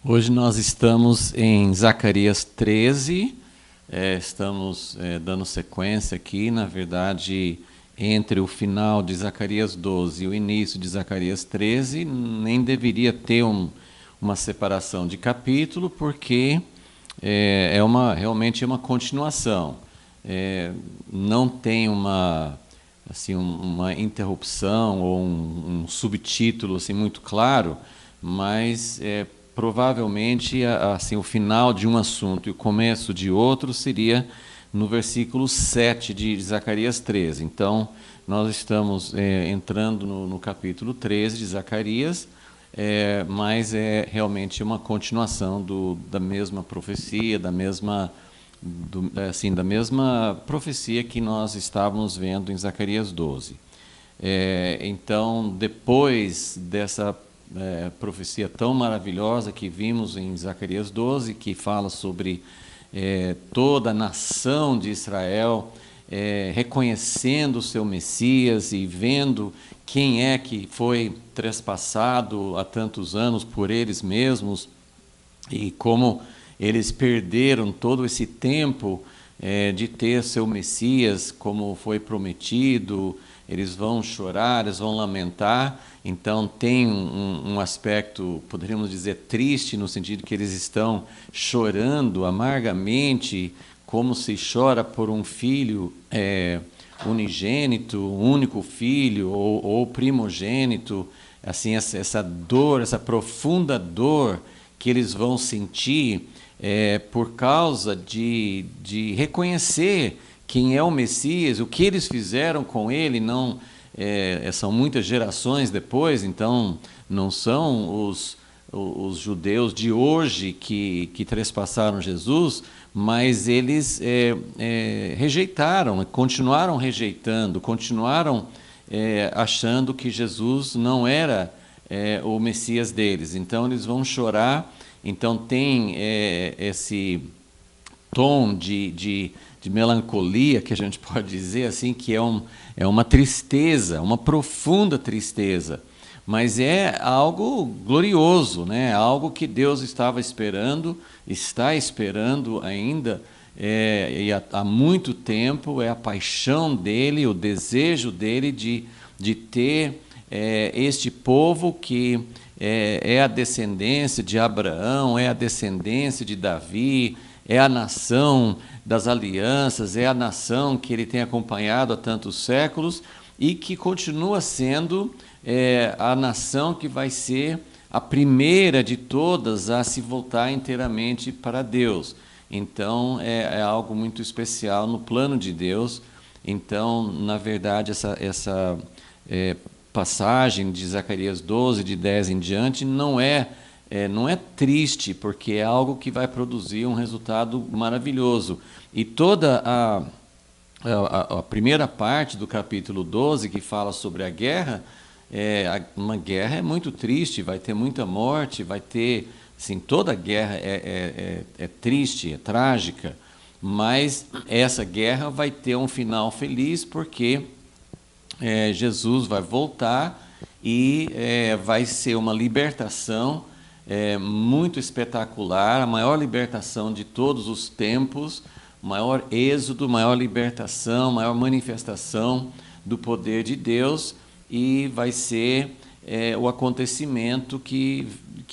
Hoje nós estamos em Zacarias 13, estamos dando sequência aqui, na verdade, entre o final de Zacarias 12 e o início de Zacarias 13, nem deveria ter uma separação de capítulo, porque realmente é uma continuação. Não tem uma interrupção ou um subtítulo assim, muito claro, mas provavelmente assim, o final de um assunto e o começo de outro seria no versículo 7 de Zacarias 13. Então, nós estamos entrando no capítulo 13 de Zacarias, mas é realmente uma continuação da mesma profecia, da mesma profecia que nós estávamos vendo em Zacarias 12. Então, depois dessa profecia tão maravilhosa que vimos em Zacarias 12, que fala sobre toda a nação de Israel reconhecendo o seu Messias e vendo quem é que foi trespassado há tantos anos por eles mesmos e como eles perderam todo esse tempo de ter seu Messias como foi prometido. Eles vão chorar, eles vão lamentar. Então tem um aspecto, poderíamos dizer, triste, no sentido que eles estão chorando amargamente, como se chora por um filho unigênito, único filho ou primogênito. Assim, essa dor, essa profunda dor que eles vão sentir por causa de reconhecer quem é o Messias, o que eles fizeram com ele. Não são muitas gerações depois, então não são os judeus de hoje que trespassaram Jesus, mas eles rejeitaram, continuaram rejeitando, continuaram achando que Jesus não era o Messias deles. Então eles vão chorar. Então tem esse tom de melancolia, que a gente pode dizer assim, que é uma tristeza, uma profunda tristeza, mas é algo glorioso, né? Algo que Deus estava esperando, está esperando ainda, e há muito tempo. É a paixão dele, o desejo dele de ter este povo que é a descendência de Abraão, é a descendência de Davi, é a nação das alianças, é a nação que ele tem acompanhado há tantos séculos e que continua sendo a nação que vai ser a primeira de todas a se voltar inteiramente para Deus. Então, é algo muito especial no plano de Deus. Então, na verdade, essa passagem de Zacarias 12, de 10 em diante, não é triste, porque é algo que vai produzir um resultado maravilhoso. E toda a primeira parte do capítulo 12, que fala sobre a guerra, uma guerra é muito triste, vai ter muita morte, vai ter, assim, toda guerra é triste, é trágica, mas essa guerra vai ter um final feliz, porque Jesus vai voltar e vai ser uma libertação muito espetacular, a maior libertação de todos os tempos, maior êxodo, maior libertação, maior manifestação do poder de Deus, e vai ser o acontecimento que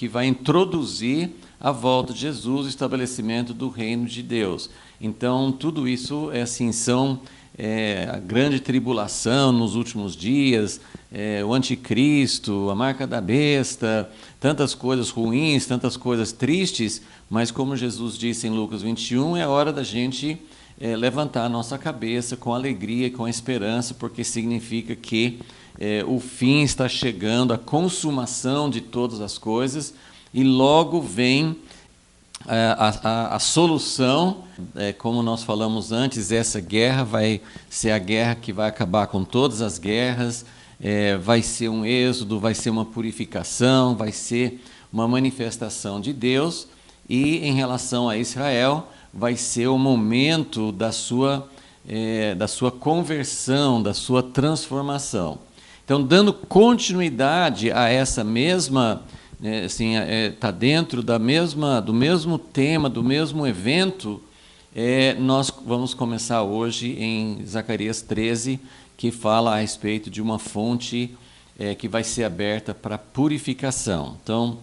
vai introduzir a volta de Jesus, o estabelecimento do reino de Deus. Então, tudo isso são a grande tribulação nos últimos dias, o anticristo, a marca da besta, tantas coisas ruins, tantas coisas tristes, mas como Jesus disse em Lucas 21, é hora da gente levantar a nossa cabeça com alegria e com esperança, porque significa que o fim está chegando, a consumação de todas as coisas, e logo vem a solução. Como nós falamos antes, essa guerra vai ser a guerra que vai acabar com todas as guerras, vai ser um êxodo, vai ser uma purificação, vai ser uma manifestação de Deus, e em relação a Israel, vai ser o momento da sua conversão, da sua transformação. Então, dando continuidade a essa mesma assim, tá dentro do mesmo tema, do mesmo evento. Nós vamos começar hoje em Zacarias 13, que fala a respeito de uma fonte que vai ser aberta para purificação. Então,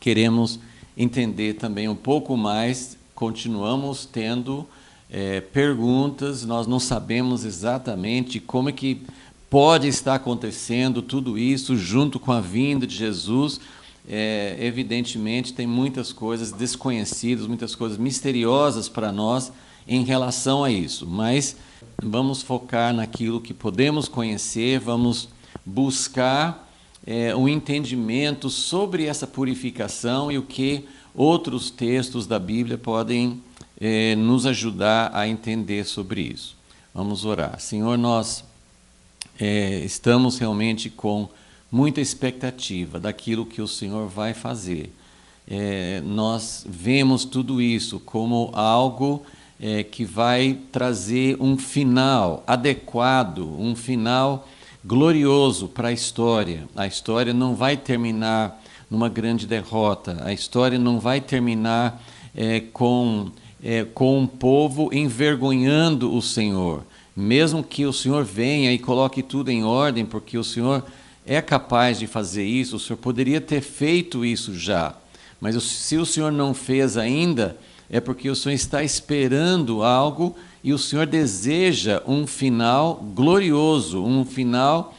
queremos entender também um pouco mais, continuamos tendo perguntas, nós não sabemos exatamente como é que pode estar acontecendo tudo isso junto com a vinda de Jesus. Evidentemente, tem muitas coisas desconhecidas, muitas coisas misteriosas para nós em relação a isso, mas vamos focar naquilo que podemos conhecer, vamos buscar um entendimento sobre essa purificação e o que outros textos da Bíblia podem nos ajudar a entender sobre isso. Vamos orar. Senhor, nós estamos realmente com muita expectativa daquilo que o Senhor vai fazer. Nós vemos tudo isso como algo que vai trazer um final adequado, um final glorioso para a história. A história não vai terminar numa grande derrota, a história não vai terminar com um povo envergonhando o Senhor. Mesmo que o Senhor venha e coloque tudo em ordem, porque o Senhor é capaz de fazer isso, o Senhor poderia ter feito isso já. Mas se o Senhor não fez ainda, é porque o Senhor está esperando algo e o Senhor deseja um final glorioso, um final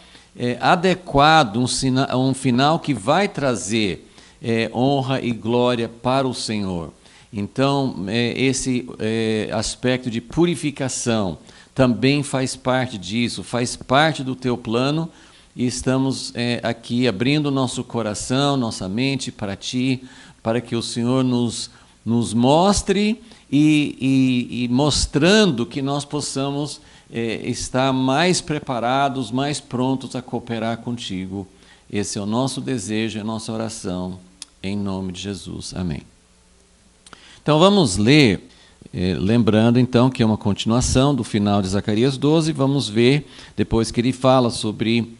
adequado, um final que vai trazer honra e glória para o Senhor. Então, esse aspecto de purificação também faz parte disso, faz parte do teu plano, e estamos aqui abrindo nosso coração, nossa mente para Ti, para que o Senhor nos mostre e mostrando que nós possamos estar mais preparados, mais prontos a cooperar contigo. Esse é o nosso desejo, é a nossa oração, em nome de Jesus. Amém. Então vamos ler, lembrando então que é uma continuação do final de Zacarias 12, vamos ver, depois que ele fala sobre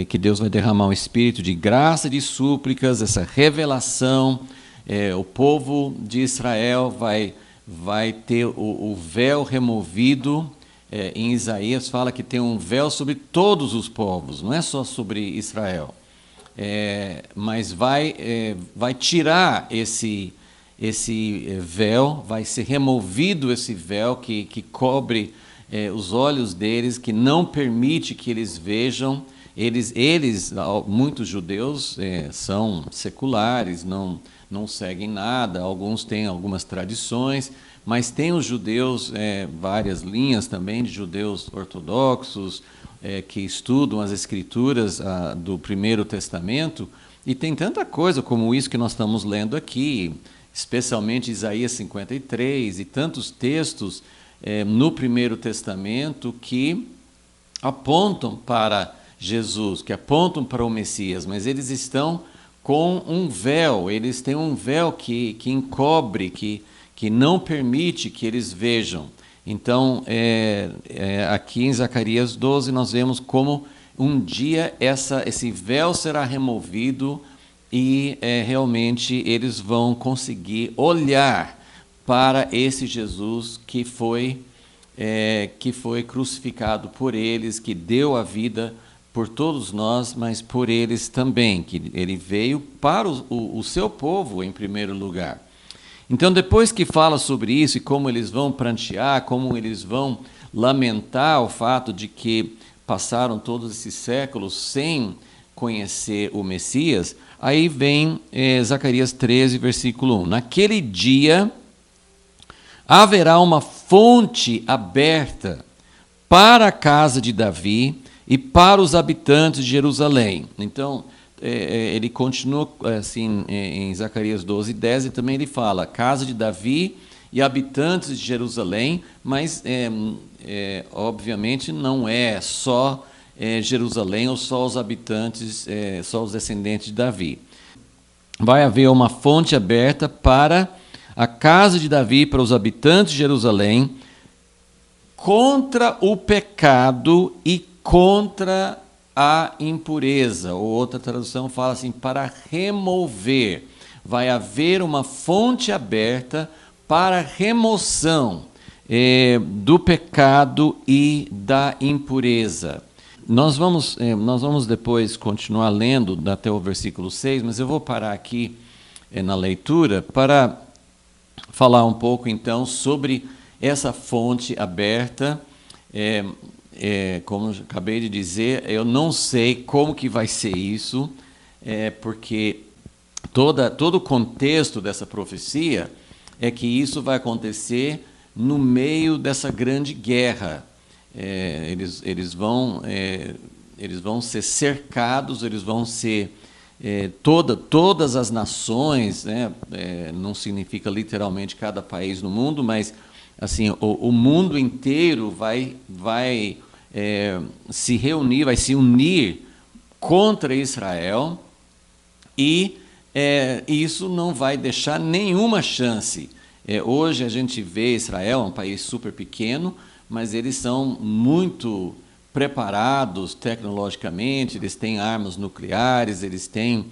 que Deus vai derramar um espírito de graça, de súplicas, essa revelação. O povo de Israel vai ter o véu removido. Em Isaías fala que tem um véu sobre todos os povos, não é só sobre Israel. Mas vai tirar esse véu, vai ser removido esse véu que cobre os olhos deles, que não permite que eles vejam. Muitos judeus são seculares, não seguem nada, alguns têm algumas tradições, mas tem os judeus, várias linhas também de judeus ortodoxos, que estudam as escrituras do Primeiro Testamento, e tem tanta coisa como isso que nós estamos lendo aqui, especialmente Isaías 53 e tantos textos no Primeiro Testamento que apontam para Jesus, que apontam para o Messias, mas eles estão com um véu, eles têm um véu que encobre, que não permite que eles vejam. Então, aqui em Zacarias 12, nós vemos como um dia esse véu será removido e realmente eles vão conseguir olhar para esse Jesus que foi crucificado por eles, que deu a vida por todos nós, mas por eles também, que ele veio para o seu povo em primeiro lugar. Então, depois que fala sobre isso e como eles vão prantear, como eles vão lamentar o fato de que passaram todos esses séculos sem conhecer o Messias, aí vem Zacarias 13, versículo 1. Naquele dia haverá uma fonte aberta para a casa de Davi e para os habitantes de Jerusalém. Então, ele continua assim em Zacarias 12, 10, e também ele fala, casa de Davi e habitantes de Jerusalém, mas obviamente não é só Jerusalém ou só os habitantes, só os descendentes de Davi. Vai haver uma fonte aberta para a casa de Davi, para os habitantes de Jerusalém, contra o pecado e contra a impureza, ou outra tradução fala assim, para remover. Vai haver uma fonte aberta para remoção do pecado e da impureza. Nós vamos depois continuar lendo até o versículo 6, mas eu vou parar aqui na leitura para falar um pouco então sobre essa fonte aberta. Como eu acabei de dizer, eu não sei como que vai ser isso, porque todo o contexto dessa profecia é que isso vai acontecer no meio dessa grande guerra. Eles vão ser cercados, eles vão ser todas as nações, né? Não significa literalmente cada país no mundo, mas assim o mundo inteiro vai se reunir, vai se unir contra Israel, e isso não vai deixar nenhuma chance. Hoje a gente vê Israel, um país super pequeno, mas eles são muito preparados tecnologicamente, eles têm armas nucleares, eles têm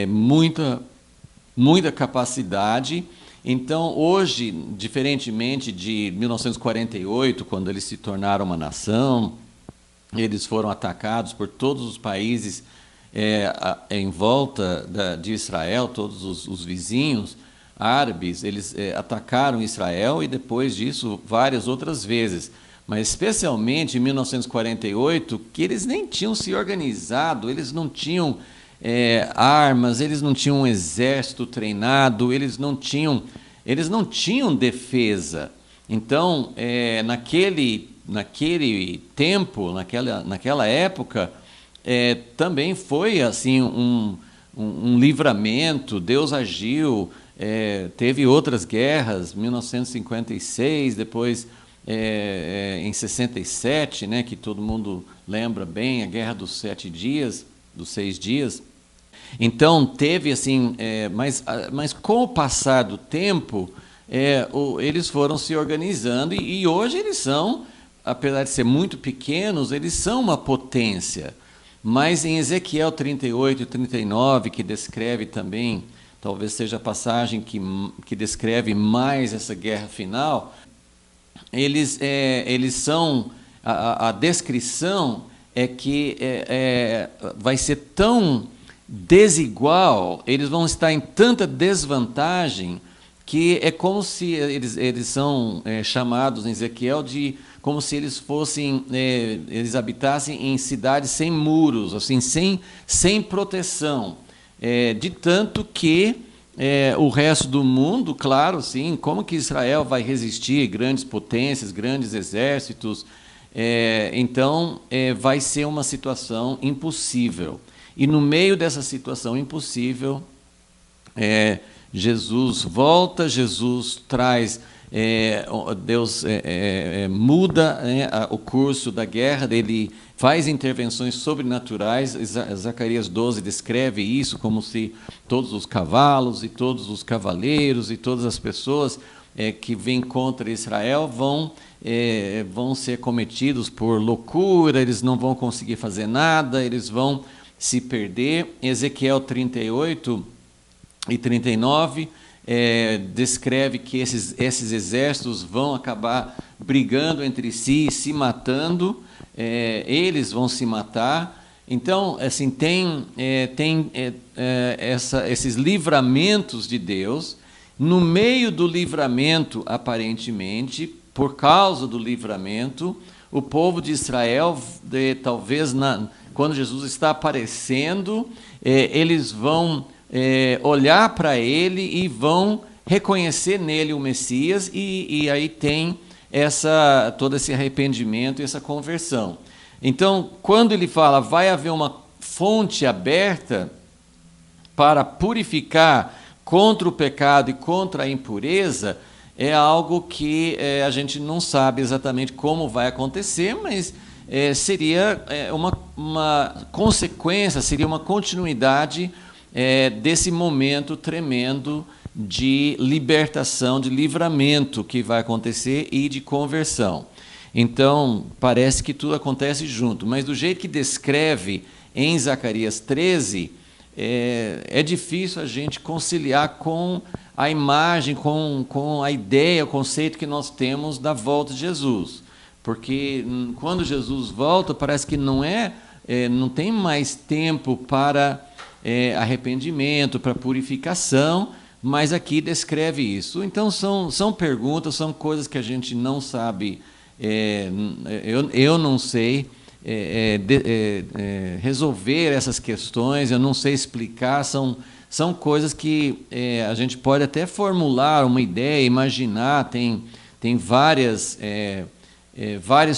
muita capacidade. Então, hoje, diferentemente de 1948, quando eles se tornaram uma nação, eles foram atacados por todos os países em volta de Israel, todos os vizinhos árabes, eles atacaram Israel, e depois disso várias outras vezes. Mas especialmente em 1948, que eles nem tinham se organizado, eles não tinham armas, eles não tinham um exército treinado, eles não tinham defesa. Então, naquele tempo, naquela época, também foi assim um livramento. Deus agiu. Teve outras guerras, 1956, depois em 67, né, que todo mundo lembra bem, a Guerra dos 7 dias, dos 6 dias. Então teve assim, mas com o passar do tempo, eles foram se organizando, e hoje eles são, apesar de ser muito pequenos, eles são uma potência. Mas em Ezequiel 38 e 39, que descreve também, talvez seja a passagem que descreve mais essa guerra final, eles são, a descrição é que vai ser tão desigual, eles vão estar em tanta desvantagem, que é como se eles são chamados em Ezequiel de como se eles fossem, eles habitassem em cidades sem muros, assim, sem proteção. De tanto que o resto do mundo, claro, sim, como que Israel vai resistir? Grandes potências, grandes exércitos. Então, vai ser uma situação impossível. E no meio dessa situação impossível, Jesus volta, Jesus traz, Deus muda o curso da guerra, ele faz intervenções sobrenaturais. Zacarias 12 descreve isso como se todos os cavalos e todos os cavaleiros e todas as pessoas que vêm contra Israel vão ser cometidos por loucura, eles não vão conseguir fazer nada, eles vão se perder. Ezequiel 38 e 39 descreve que esses exércitos vão acabar brigando entre si, se matando, eles vão se matar. Então, assim, tem esses livramentos de Deus. No meio do livramento, aparentemente, por causa do livramento, o povo de Israel, talvez quando Jesus está aparecendo, eles vão olhar para ele e vão reconhecer nele o Messias, e aí tem todo esse arrependimento e essa conversão. Então, quando ele fala, vai haver uma fonte aberta para purificar contra o pecado e contra a impureza, é algo que a gente não sabe exatamente como vai acontecer, mas seria uma consequência, seria uma continuidade desse momento tremendo de libertação, de livramento que vai acontecer e de conversão. Então, parece que tudo acontece junto, mas do jeito que descreve em Zacarias 13, é difícil a gente conciliar com a imagem, com a ideia, o conceito que nós temos da volta de Jesus. Porque quando Jesus volta, parece que não tem mais tempo para arrependimento, para purificação, mas aqui descreve isso. Então, são perguntas, são coisas que a gente não sabe, eu não sei resolver essas questões, eu não sei explicar, são coisas que a gente pode até formular uma ideia, imaginar, tem várias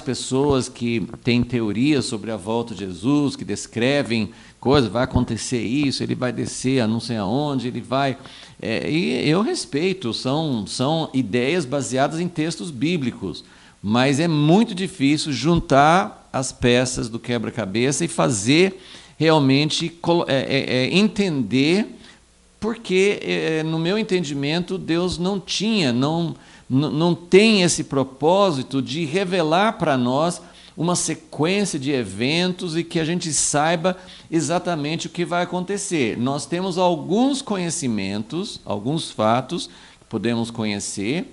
pessoas que têm teorias sobre a volta de Jesus, que descrevem coisas, vai acontecer isso, ele vai descer a não sei aonde, ele vai... e eu respeito, são ideias baseadas em textos bíblicos, mas é muito difícil juntar as peças do quebra-cabeça e fazer realmente entender, porque, no meu entendimento, Deus não tem esse propósito de revelar para nós uma sequência de eventos e que a gente saiba exatamente o que vai acontecer. Nós temos alguns conhecimentos, alguns fatos que podemos conhecer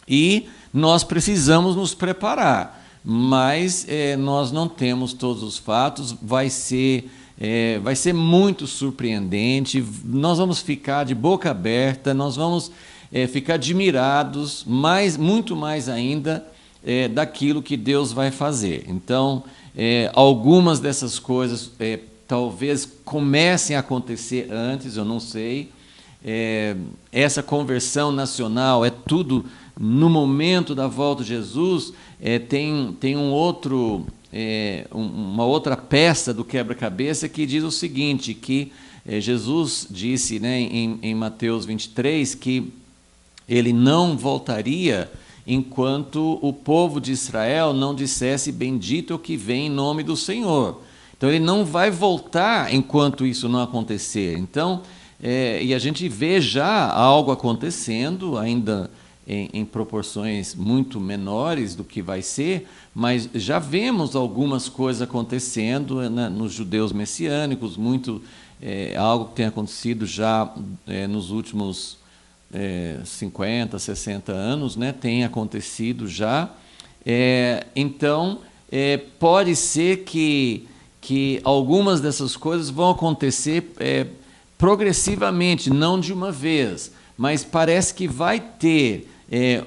e nós precisamos nos preparar, mas nós não temos todos os fatos, vai ser muito surpreendente, nós vamos ficar de boca aberta, nós vamos ficar admirados, muito mais ainda daquilo que Deus vai fazer. Então, algumas dessas coisas talvez comecem a acontecer antes, eu não sei. Essa conversão nacional é tudo no momento da volta de Jesus. Tem uma outra peça do quebra-cabeça que diz o seguinte, que Jesus disse, né, em Mateus 23, que ele não voltaria enquanto o povo de Israel não dissesse bendito é o que vem em nome do Senhor. Então ele não vai voltar enquanto isso não acontecer. Então, e a gente vê já algo acontecendo, ainda em proporções muito menores do que vai ser, mas já vemos algumas coisas acontecendo, né, nos judeus messiânicos, algo que tem acontecido já nos últimos 50, 60 anos, né, tem acontecido já. Então, pode ser que algumas dessas coisas vão acontecer progressivamente, não de uma vez, mas parece que vai ter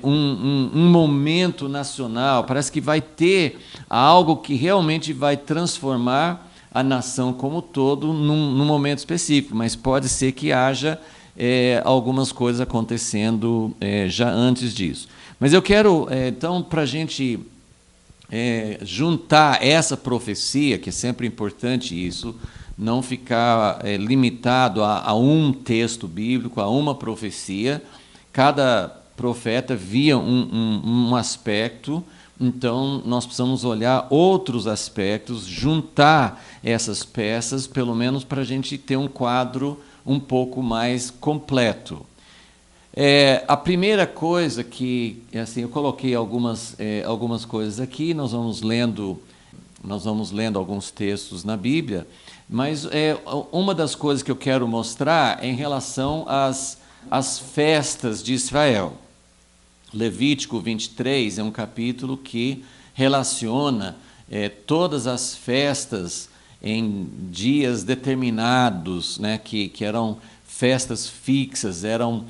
um momento nacional, parece que vai ter algo que realmente vai transformar a nação como um todo num momento específico, mas pode ser que haja algumas coisas acontecendo já antes disso. Mas eu quero, então, para a gente juntar essa profecia, que é sempre importante isso, não ficar limitado a um texto bíblico, a uma profecia. Cada profeta via um aspecto, então nós precisamos olhar outros aspectos, juntar essas peças, pelo menos para a gente ter um quadro um pouco mais completo. A primeira coisa que, assim, eu coloquei algumas coisas aqui, nós vamos lendo alguns textos na Bíblia, mas uma das coisas que eu quero mostrar é em relação às festas de Israel. Levítico 23 é um capítulo que relaciona todas as festas em dias determinados, né, que eram festas fixas, eram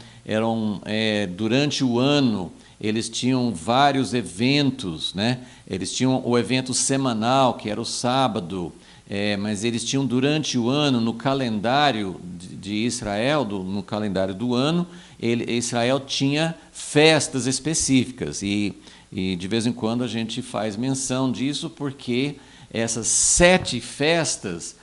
durante o ano. Eles tinham vários eventos, né? Eles tinham o evento semanal, que era o sábado, mas eles tinham durante o ano, no calendário de Israel, no calendário do ano, Israel tinha festas específicas, e de vez em quando a gente faz menção disso, porque essas 7 festas,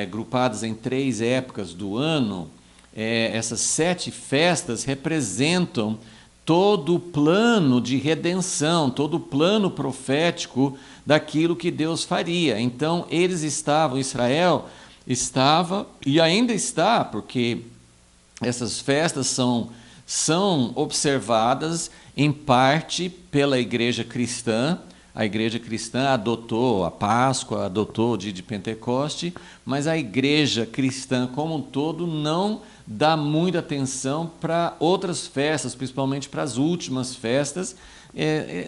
agrupadas em 3 épocas do ano, essas 7 festas representam todo o plano de redenção, todo o plano profético daquilo que Deus faria. Então, Israel estava, e ainda está, porque essas festas são observadas em parte pela igreja cristã. A igreja cristã adotou a Páscoa, adotou o dia de Pentecoste, mas a igreja cristã como um todo não dá muita atenção para outras festas, principalmente para as últimas festas.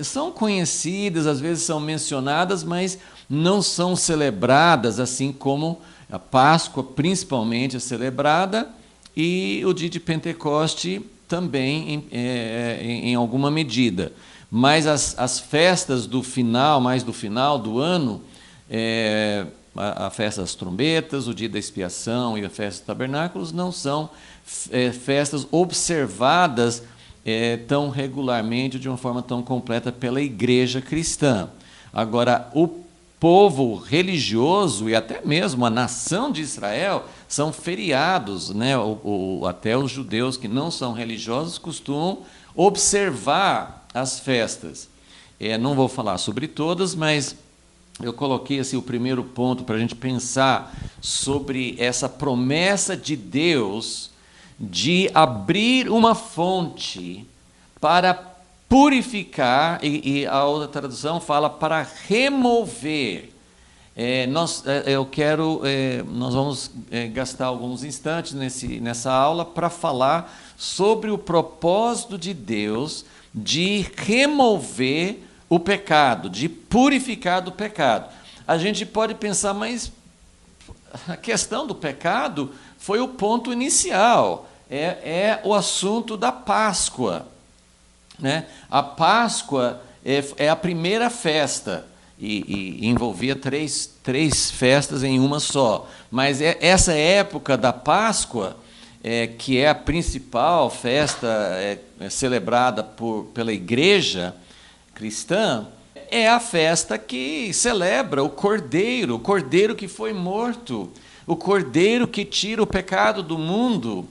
São conhecidas, às vezes são mencionadas, mas não são celebradas assim como a Páscoa principalmente é celebrada, e o dia de Pentecoste também em alguma medida. Mas as festas do final, mais do final do ano, a festa das trombetas, o dia da expiação e a festa dos tabernáculos não são festas observadas tão regularmente, de uma forma tão completa pela igreja cristã. Agora, o povo religioso e até mesmo a nação de Israel são feriados, né? Até os judeus que não são religiosos costumam observar as festas. Não vou falar sobre todas, mas eu coloquei assim, o primeiro ponto para a gente pensar sobre essa promessa de Deus de abrir uma fonte para purificar, e a outra tradução fala para remover. Nós vamos gastar alguns instantes nessa aula para falar sobre o propósito de Deus de remover o pecado, de purificar do pecado. A gente pode pensar, mas a questão do pecado foi o ponto inicial, o assunto da Páscoa, né? A Páscoa é a primeira festa, e envolvia três festas em uma só. Mas essa época da Páscoa, que é a principal festa celebrada pela igreja cristã, é a festa que celebra o Cordeiro que foi morto, o Cordeiro que tira o pecado do mundo.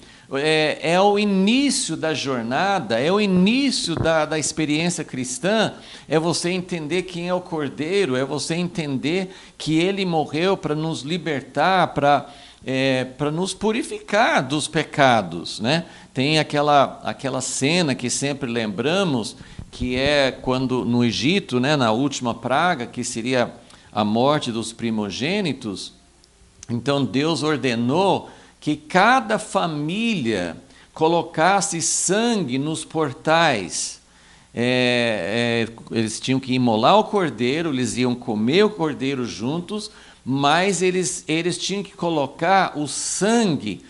É o início da jornada, é o início da experiência cristã, é você entender quem é o Cordeiro, é você entender que ele morreu para nos libertar, para nos purificar dos pecados, né? Tem aquela cena que sempre lembramos, que é quando no Egito, né, na última praga, que seria a morte dos primogênitos. Então Deus ordenou que cada família colocasse sangue nos portais. Eles tinham que imolar o cordeiro, eles iam comer o cordeiro juntos, mas eles tinham que colocar o sangue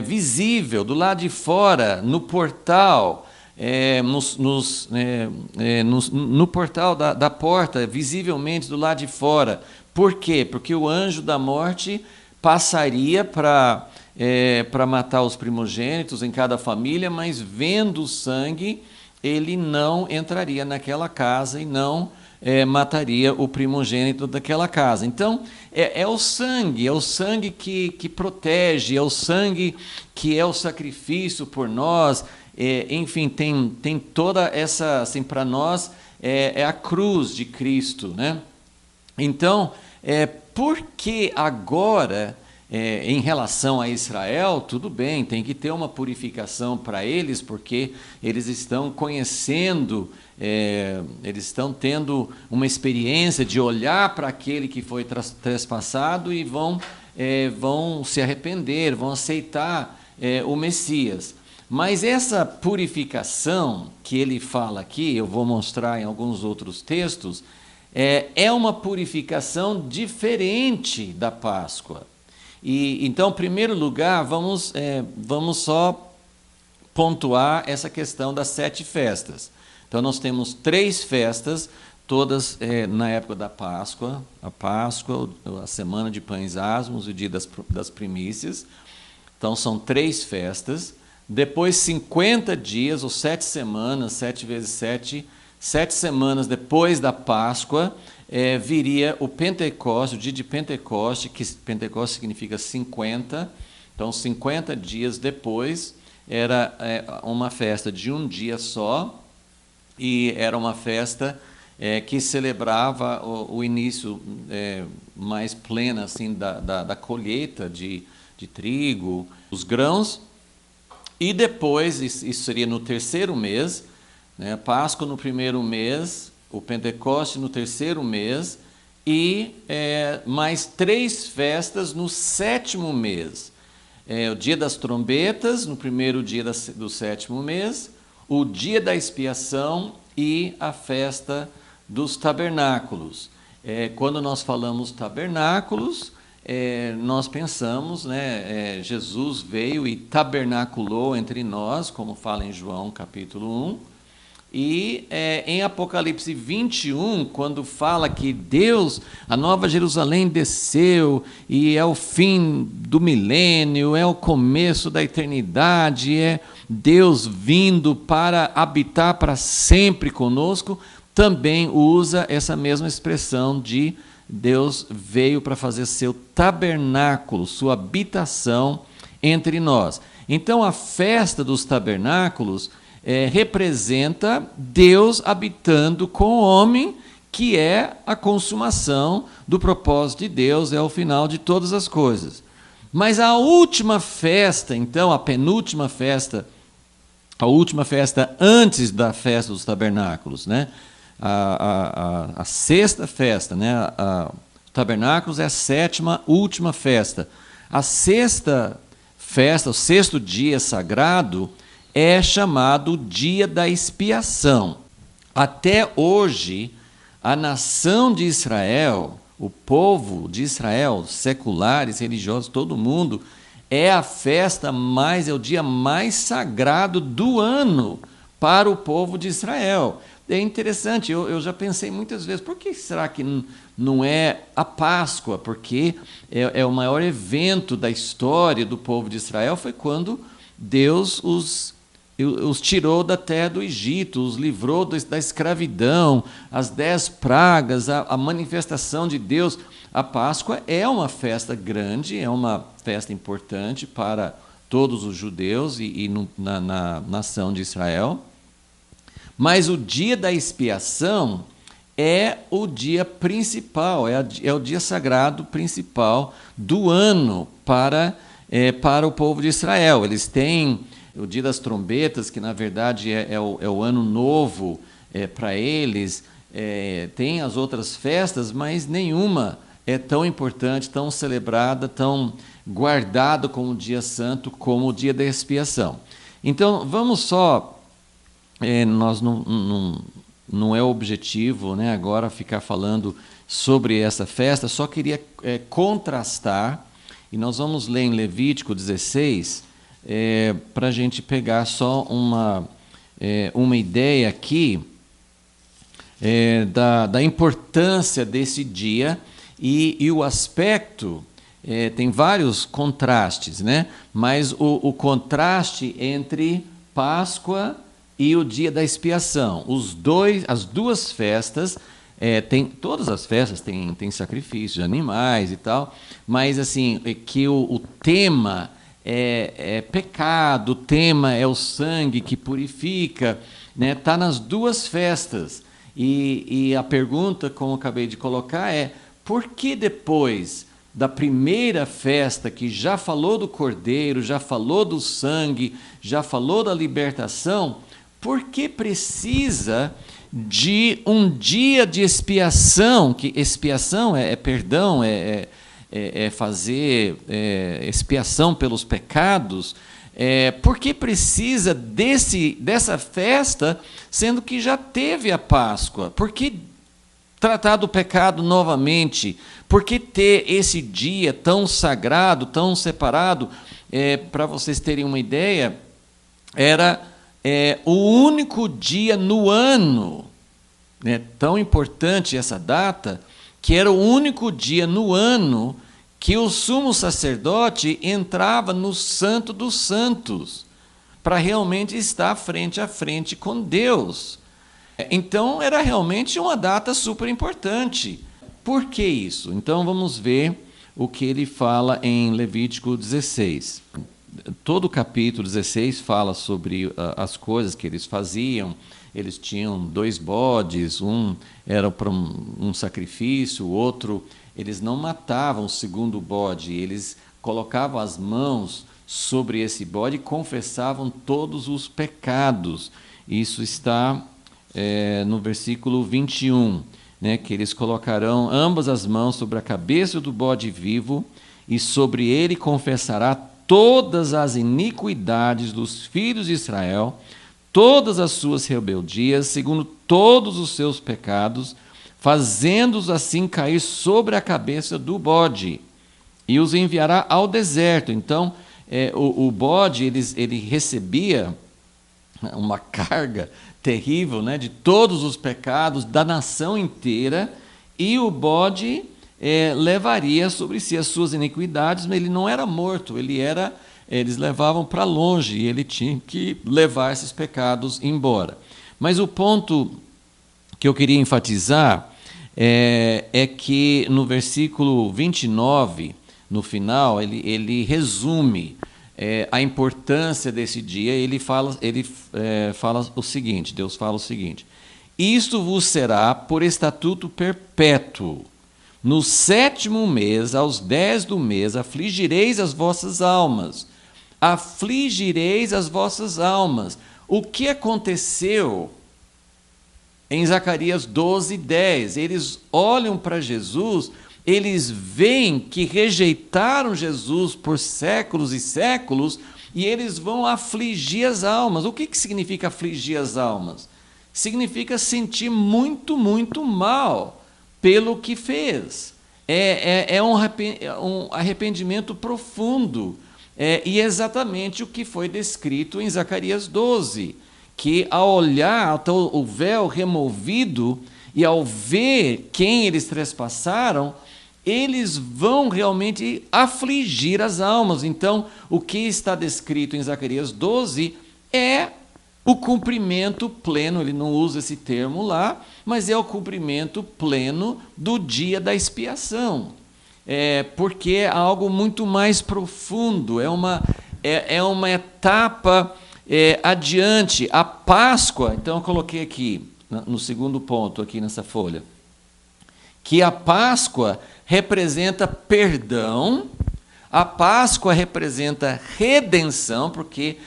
visível do lado de fora, no portal, no portal da porta, visivelmente do lado de fora. Por quê? Porque o anjo da morte passaria para matar os primogênitos em cada família, mas vendo o sangue, ele não entraria naquela casa e não mataria o primogênito daquela casa. Então, é o sangue que protege, é o sangue que é o sacrifício por nós. Enfim, tem toda essa, assim, para nós, é a cruz de Cristo, né? Então, por que agora, em relação a Israel, tudo bem, tem que ter uma purificação para eles, porque eles estão conhecendo, eles estão tendo uma experiência de olhar para aquele que foi trespassado e vão se arrepender, vão aceitar o Messias. Mas essa purificação que ele fala aqui, eu vou mostrar em alguns outros textos, é uma purificação diferente da Páscoa. E então, em primeiro lugar, vamos só pontuar essa questão das 7 festas. Então, nós temos 3 festas, todas na época da Páscoa: a Páscoa, a Semana de Pães Asmos, o Dia das Primícias. Então, são 3 festas. Depois, 50 dias, ou 7 semanas, 7 vezes 7, 7 semanas depois da Páscoa, viria o Pentecoste, o dia de Pentecoste, que Pentecoste significa 50. Então, 50 dias depois, era uma festa de um dia só, e era uma festa que celebrava o início mais pleno assim, da colheita de trigo, os grãos. E depois, isso seria no terceiro mês, né? Páscoa no primeiro mês, o Pentecoste no terceiro mês, e mais 3 festas no sétimo mês. O dia das trombetas, no primeiro dia do sétimo mês, o dia da expiação e a festa dos tabernáculos. Quando nós falamos tabernáculos, nós pensamos, né, Jesus veio e tabernaculou entre nós, como fala em João capítulo 1, e em Apocalipse 21, quando fala que Deus, a Nova Jerusalém desceu, e é o fim do milênio, é o começo da eternidade, é Deus vindo para habitar para sempre conosco, também usa essa mesma expressão de Deus veio para fazer seu tabernáculo, sua habitação entre nós. Então, a festa dos tabernáculos representa Deus habitando com o homem, que é a consumação do propósito de Deus, é o final de todas as coisas. Mas a última festa, então, a penúltima festa, a última festa antes da festa dos tabernáculos, né? A sexta festa, né? Tabernáculos é a sétima, última festa. A sexta festa, o sexto dia sagrado, é chamado Dia da Expiação. Até hoje, a nação de Israel, o povo de Israel, seculares, religiosos, todo mundo, é a festa é o dia mais sagrado do ano para o povo de Israel. É interessante, eu já pensei muitas vezes, por que será que não é a Páscoa? Porque é o maior evento da história do povo de Israel, foi quando Deus os tirou da terra do Egito, os livrou da escravidão, as 10 pragas, a manifestação de Deus. A Páscoa é uma festa grande, é uma festa importante para todos os judeus na nação de Israel. Mas o dia da expiação é o dia principal, é o dia sagrado principal do ano para o povo de Israel. Eles têm o dia das trombetas, que na verdade é o ano novo para eles. Tem as outras festas, mas nenhuma é tão importante, tão celebrada, tão guardada como o dia santo, como o dia da expiação. Então, vamos só... nós não é o objetivo, né, agora ficar falando sobre essa festa, só queria contrastar, e nós vamos ler em Levítico 16, para a gente pegar só uma ideia aqui da importância desse dia e o aspecto, tem vários contrastes, né, mas o contraste entre Páscoa e o dia da expiação. As duas festas, todas as festas têm sacrifício de animais e tal, mas assim, que o tema é pecado, o tema é o sangue que purifica, né? Tá nas duas festas. E a pergunta, como eu acabei de colocar, é por que depois da primeira festa, que já falou do cordeiro, já falou do sangue, já falou da libertação, por que precisa de um dia de expiação? Que expiação é perdão, fazer expiação pelos pecados. Por que precisa dessa festa, sendo que já teve a Páscoa? Por que tratar do pecado novamente? Por que ter esse dia tão sagrado, tão separado? Para vocês terem uma ideia, era o único dia no ano, né, tão importante essa data, que era o único dia no ano que o sumo sacerdote entrava no Santo dos Santos, para realmente estar frente a frente com Deus. Então, era realmente uma data super importante. Por que isso? Então, vamos ver o que ele fala em Levítico 16. Todo o capítulo 16 fala sobre as coisas que eles faziam. Eles tinham 2 bodes, um era para um sacrifício, o outro, eles não matavam o segundo bode, eles colocavam as mãos sobre esse bode e confessavam todos os pecados. Isso está no versículo 21, né, que eles colocarão ambas as mãos sobre a cabeça do bode vivo e sobre ele confessará todas as iniquidades dos filhos de Israel, todas as suas rebeldias, segundo todos os seus pecados, fazendo-os assim cair sobre a cabeça do bode, e os enviará ao deserto. Então, o bode, ele recebia uma carga terrível, né, de todos os pecados da nação inteira, e o bode levaria sobre si as suas iniquidades, mas ele não era morto, eles levavam para longe, e ele tinha que levar esses pecados embora. Mas o ponto que eu queria enfatizar é que no versículo 29, no final, ele resume a importância desse dia. Ele fala o seguinte, Deus fala o seguinte: isto vos será por estatuto perpétuo. No 7º mês, aos 10 do mês, afligireis as vossas almas. Afligireis as vossas almas. O que aconteceu em Zacarias 12:10? Eles olham para Jesus, eles veem que rejeitaram Jesus por séculos e séculos, e eles vão afligir as almas. O que significa afligir as almas? Significa sentir muito, muito mal pelo que fez. É um arrependimento profundo. E é exatamente o que foi descrito em Zacarias 12, que ao olhar o véu removido e ao ver quem eles trespassaram, eles vão realmente afligir as almas. Então, o que está descrito em Zacarias 12 é o cumprimento pleno, ele não usa esse termo lá, mas é o cumprimento pleno do dia da expiação. Porque é algo muito mais profundo, é uma etapa adiante. A Páscoa, então eu coloquei aqui, no segundo ponto, aqui nessa folha, que a Páscoa representa perdão, a Páscoa representa redenção, porque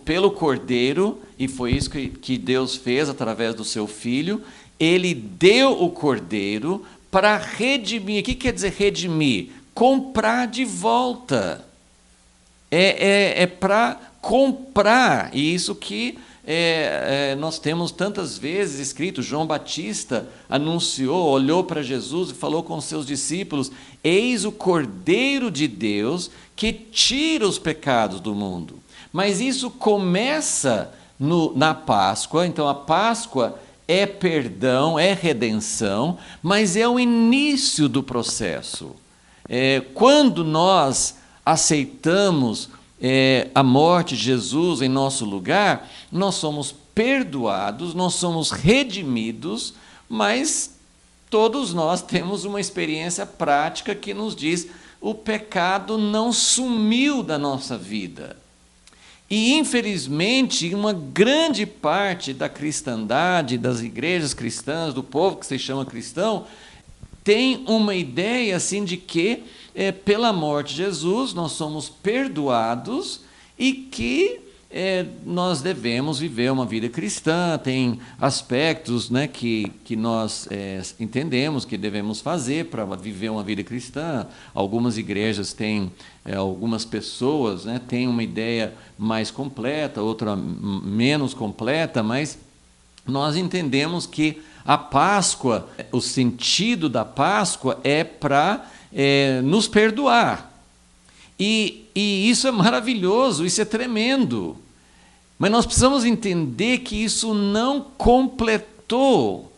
pelo Cordeiro, e foi isso que Deus fez através do seu Filho, ele deu o Cordeiro para redimir. O que quer dizer redimir? Comprar de volta. É para comprar, e isso que nós temos tantas vezes escrito. João Batista anunciou, olhou para Jesus e falou com os seus discípulos: eis o Cordeiro de Deus que tira os pecados do mundo. Mas isso começa na Páscoa. Então a Páscoa é perdão, é redenção, mas é o início do processo. Quando nós aceitamos a morte de Jesus em nosso lugar, nós somos perdoados, nós somos redimidos, mas todos nós temos uma experiência prática que nos diz: o pecado não sumiu da nossa vida. E, infelizmente, uma grande parte da cristandade, das igrejas cristãs, do povo que se chama cristão, tem uma ideia assim de que, pela morte de Jesus, nós somos perdoados e que nós devemos viver uma vida cristã. Tem aspectos, né, que nós entendemos que devemos fazer para viver uma vida cristã. Algumas igrejas têm, algumas pessoas, né, têm uma ideia mais completa, outra menos completa, mas nós entendemos que a Páscoa, o sentido da Páscoa é para nos perdoar. E isso é maravilhoso, isso é tremendo. Mas nós precisamos entender que isso não completou.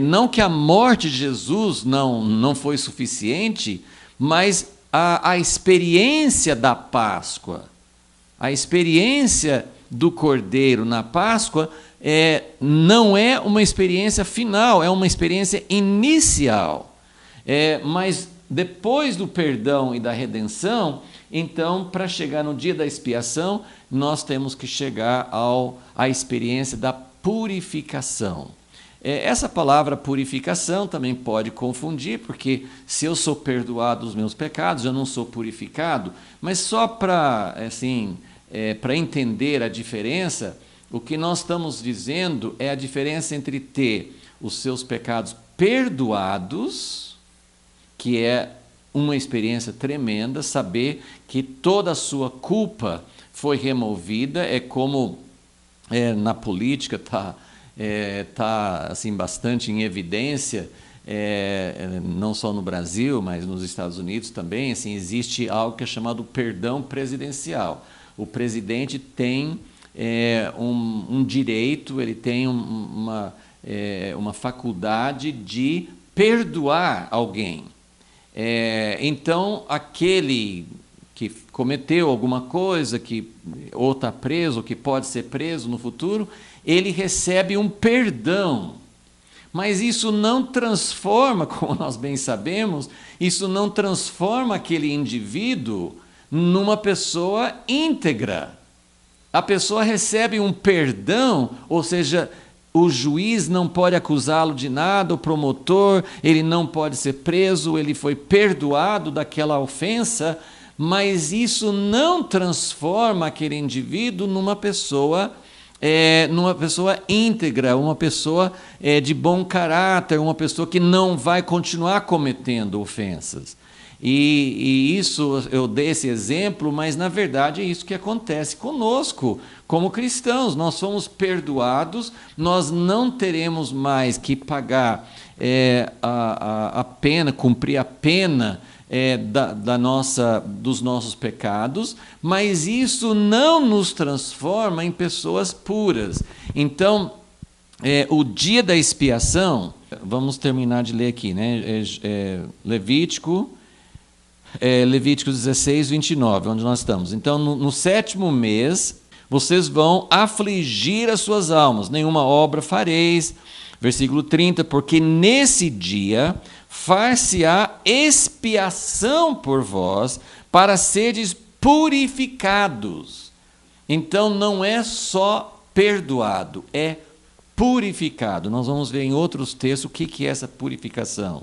Não que a morte de Jesus não foi suficiente, mas a experiência da Páscoa, a experiência do Cordeiro na Páscoa, não é uma experiência final, é uma experiência inicial. Mas depois do perdão e da redenção, então, para chegar no dia da expiação, nós temos que chegar à experiência da purificação. Essa palavra purificação também pode confundir, porque se eu sou perdoado dos meus pecados, eu não sou purificado. Mas só para para entender a diferença, o que nós estamos dizendo é a diferença entre ter os seus pecados perdoados, que é uma experiência tremenda, saber que toda a sua culpa foi removida. É como na política está assim, bastante em evidência, não só no Brasil, mas nos Estados Unidos também, assim, existe algo que é chamado perdão presidencial. O presidente tem um direito, ele tem uma faculdade de perdoar alguém. Então, aquele que cometeu alguma coisa, ou está preso, ou que pode ser preso no futuro, ele recebe um perdão. Mas isso não transforma, como nós bem sabemos, isso não transforma aquele indivíduo numa pessoa íntegra. A pessoa recebe um perdão, ou seja, o juiz não pode acusá-lo de nada, o promotor, ele não pode ser preso, ele foi perdoado daquela ofensa, mas isso não transforma aquele indivíduo numa pessoa íntegra, uma pessoa de bom caráter, uma pessoa que não vai continuar cometendo ofensas. E isso, eu dei esse exemplo, mas na verdade é isso que acontece conosco, como cristãos. Nós somos perdoados, nós não teremos mais que pagar a pena, cumprir a pena dos nossos pecados, mas isso não nos transforma em pessoas puras. Então, o dia da expiação, vamos terminar de ler aqui, né? Levítico 16, 29, onde nós estamos. Então, no 7º mês, vocês vão afligir as suas almas, nenhuma obra fareis. Versículo 30, porque nesse dia far-se-á expiação por vós, para seres purificados. Então, não é só perdoado, é purificado. Nós vamos ver em outros textos o que é essa purificação.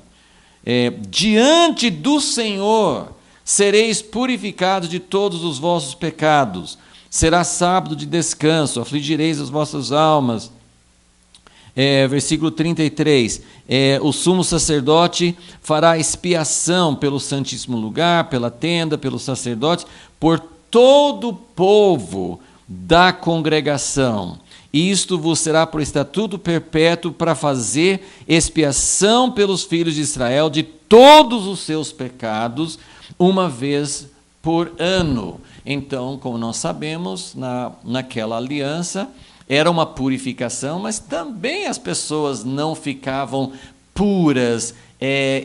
Diante do Senhor sereis purificados de todos os vossos pecados. Será sábado de descanso, afligireis as vossas almas. Versículo 33, o sumo sacerdote fará expiação pelo santíssimo lugar, pela tenda, pelos sacerdotes, por todo o povo da congregação. Isto vos será por estatuto perpétuo para fazer expiação pelos filhos de Israel de todos os seus pecados, uma vez por ano. Então, como nós sabemos, naquela aliança era uma purificação, mas também as pessoas não ficavam puras,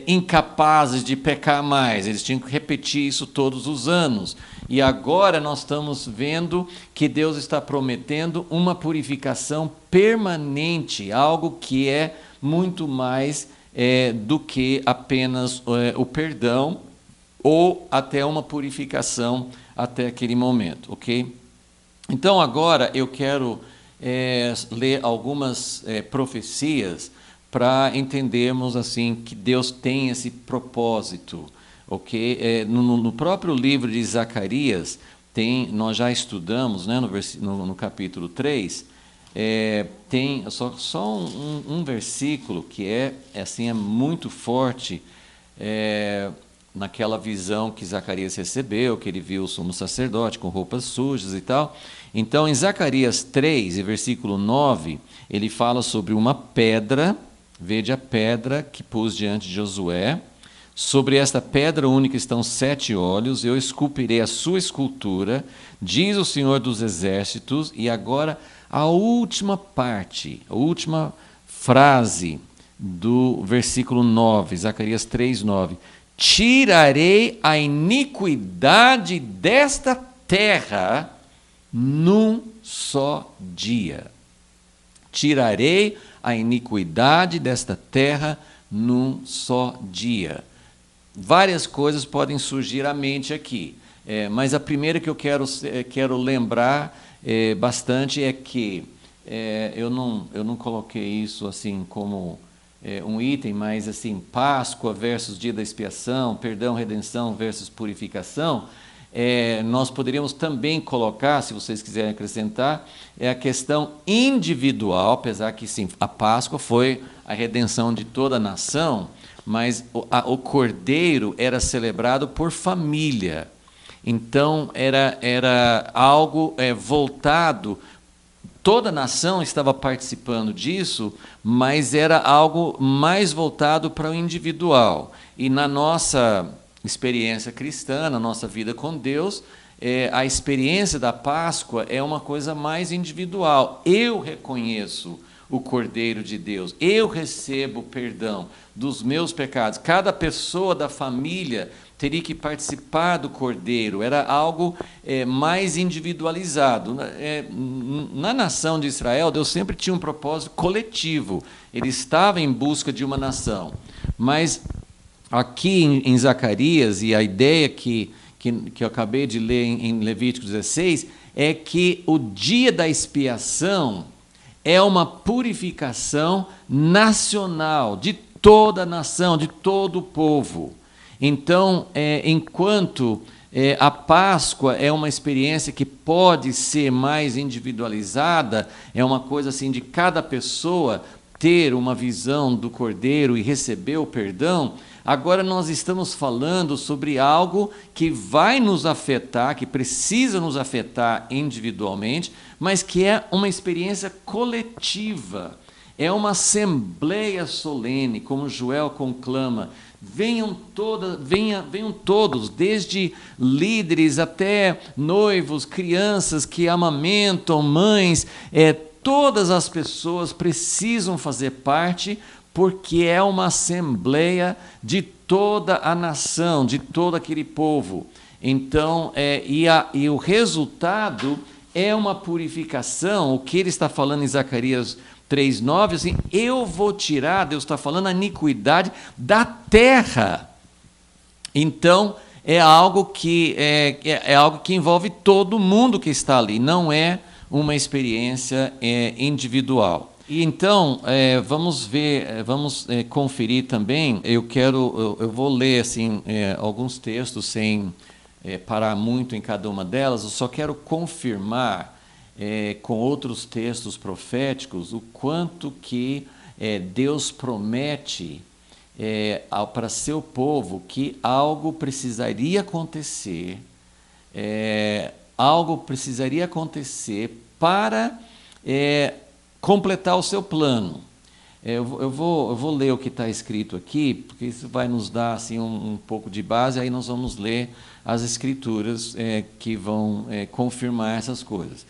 incapazes de pecar mais. Eles tinham que repetir isso todos os anos. E agora nós estamos vendo que Deus está prometendo uma purificação permanente, algo que é muito mais do que apenas o perdão ou até uma purificação até aquele momento, ok? Então agora eu quero ler algumas profecias para entendermos assim que Deus tem esse propósito, ok? No próprio livro de Zacarias, nós já estudamos, né, no capítulo 3, tem só um versículo que é muito forte, naquela visão que Zacarias recebeu, que ele viu o sumo sacerdote com roupas sujas e tal. Então, em Zacarias 3, versículo 9, ele fala sobre uma pedra, vede a pedra que pus diante de Josué, sobre esta pedra única estão 7 olhos, eu esculpirei a sua escultura, diz o Senhor dos Exércitos. E agora a última parte, a última frase do versículo 9, Zacarias 3, 9. Tirarei a iniquidade desta terra num só dia. Tirarei a iniquidade desta terra num só dia. Várias coisas podem surgir à mente aqui, mas a primeira que eu quero lembrar bastante é que eu não coloquei isso assim como um item, mas assim, Páscoa versus dia da expiação, perdão, redenção versus purificação. Nós poderíamos também colocar, se vocês quiserem acrescentar, a questão individual, apesar que sim, a Páscoa foi a redenção de toda a nação, mas o Cordeiro era celebrado por família. Então era algo voltado. Toda a nação estava participando disso, mas era algo mais voltado para o individual. E na nossa experiência cristã, na nossa vida com Deus, a experiência da Páscoa é uma coisa mais individual. Eu reconheço o Cordeiro de Deus, eu recebo o perdão dos meus pecados. Cada pessoa da família teria que participar do Cordeiro, era algo mais individualizado. Na nação de Israel, Deus sempre tinha um propósito coletivo, ele estava em busca de uma nação. Mas aqui em Zacarias, e a ideia que eu acabei de ler em Levítico 16, é que o dia da expiação é uma purificação nacional, de toda a nação, de todo o povo. Então, enquanto a Páscoa é uma experiência que pode ser mais individualizada, é uma coisa assim de cada pessoa ter uma visão do Cordeiro e receber o perdão, agora nós estamos falando sobre algo que vai nos afetar, que precisa nos afetar individualmente, mas que é uma experiência coletiva. É uma assembleia solene, como Joel conclama. Venham todos, desde líderes até noivos, crianças que amamentam, mães, todas as pessoas precisam fazer parte, porque é uma assembleia de toda a nação, de todo aquele povo. Então, e o resultado é uma purificação, o que ele está falando em Zacarias 3:9, assim, eu vou tirar, Deus está falando, a iniquidade da terra. Então, é algo que envolve todo mundo que está ali, não é uma experiência individual. E então, vamos ver, vamos conferir também, eu vou ler assim, alguns textos sem parar muito em cada uma delas, eu só quero confirmar com outros textos proféticos o quanto que Deus promete para seu povo que algo precisaria acontecer, para completar o seu plano. Eu vou ler o que está escrito aqui, porque isso vai nos dar assim, um pouco de base, aí nós vamos ler as escrituras que vão confirmar essas coisas.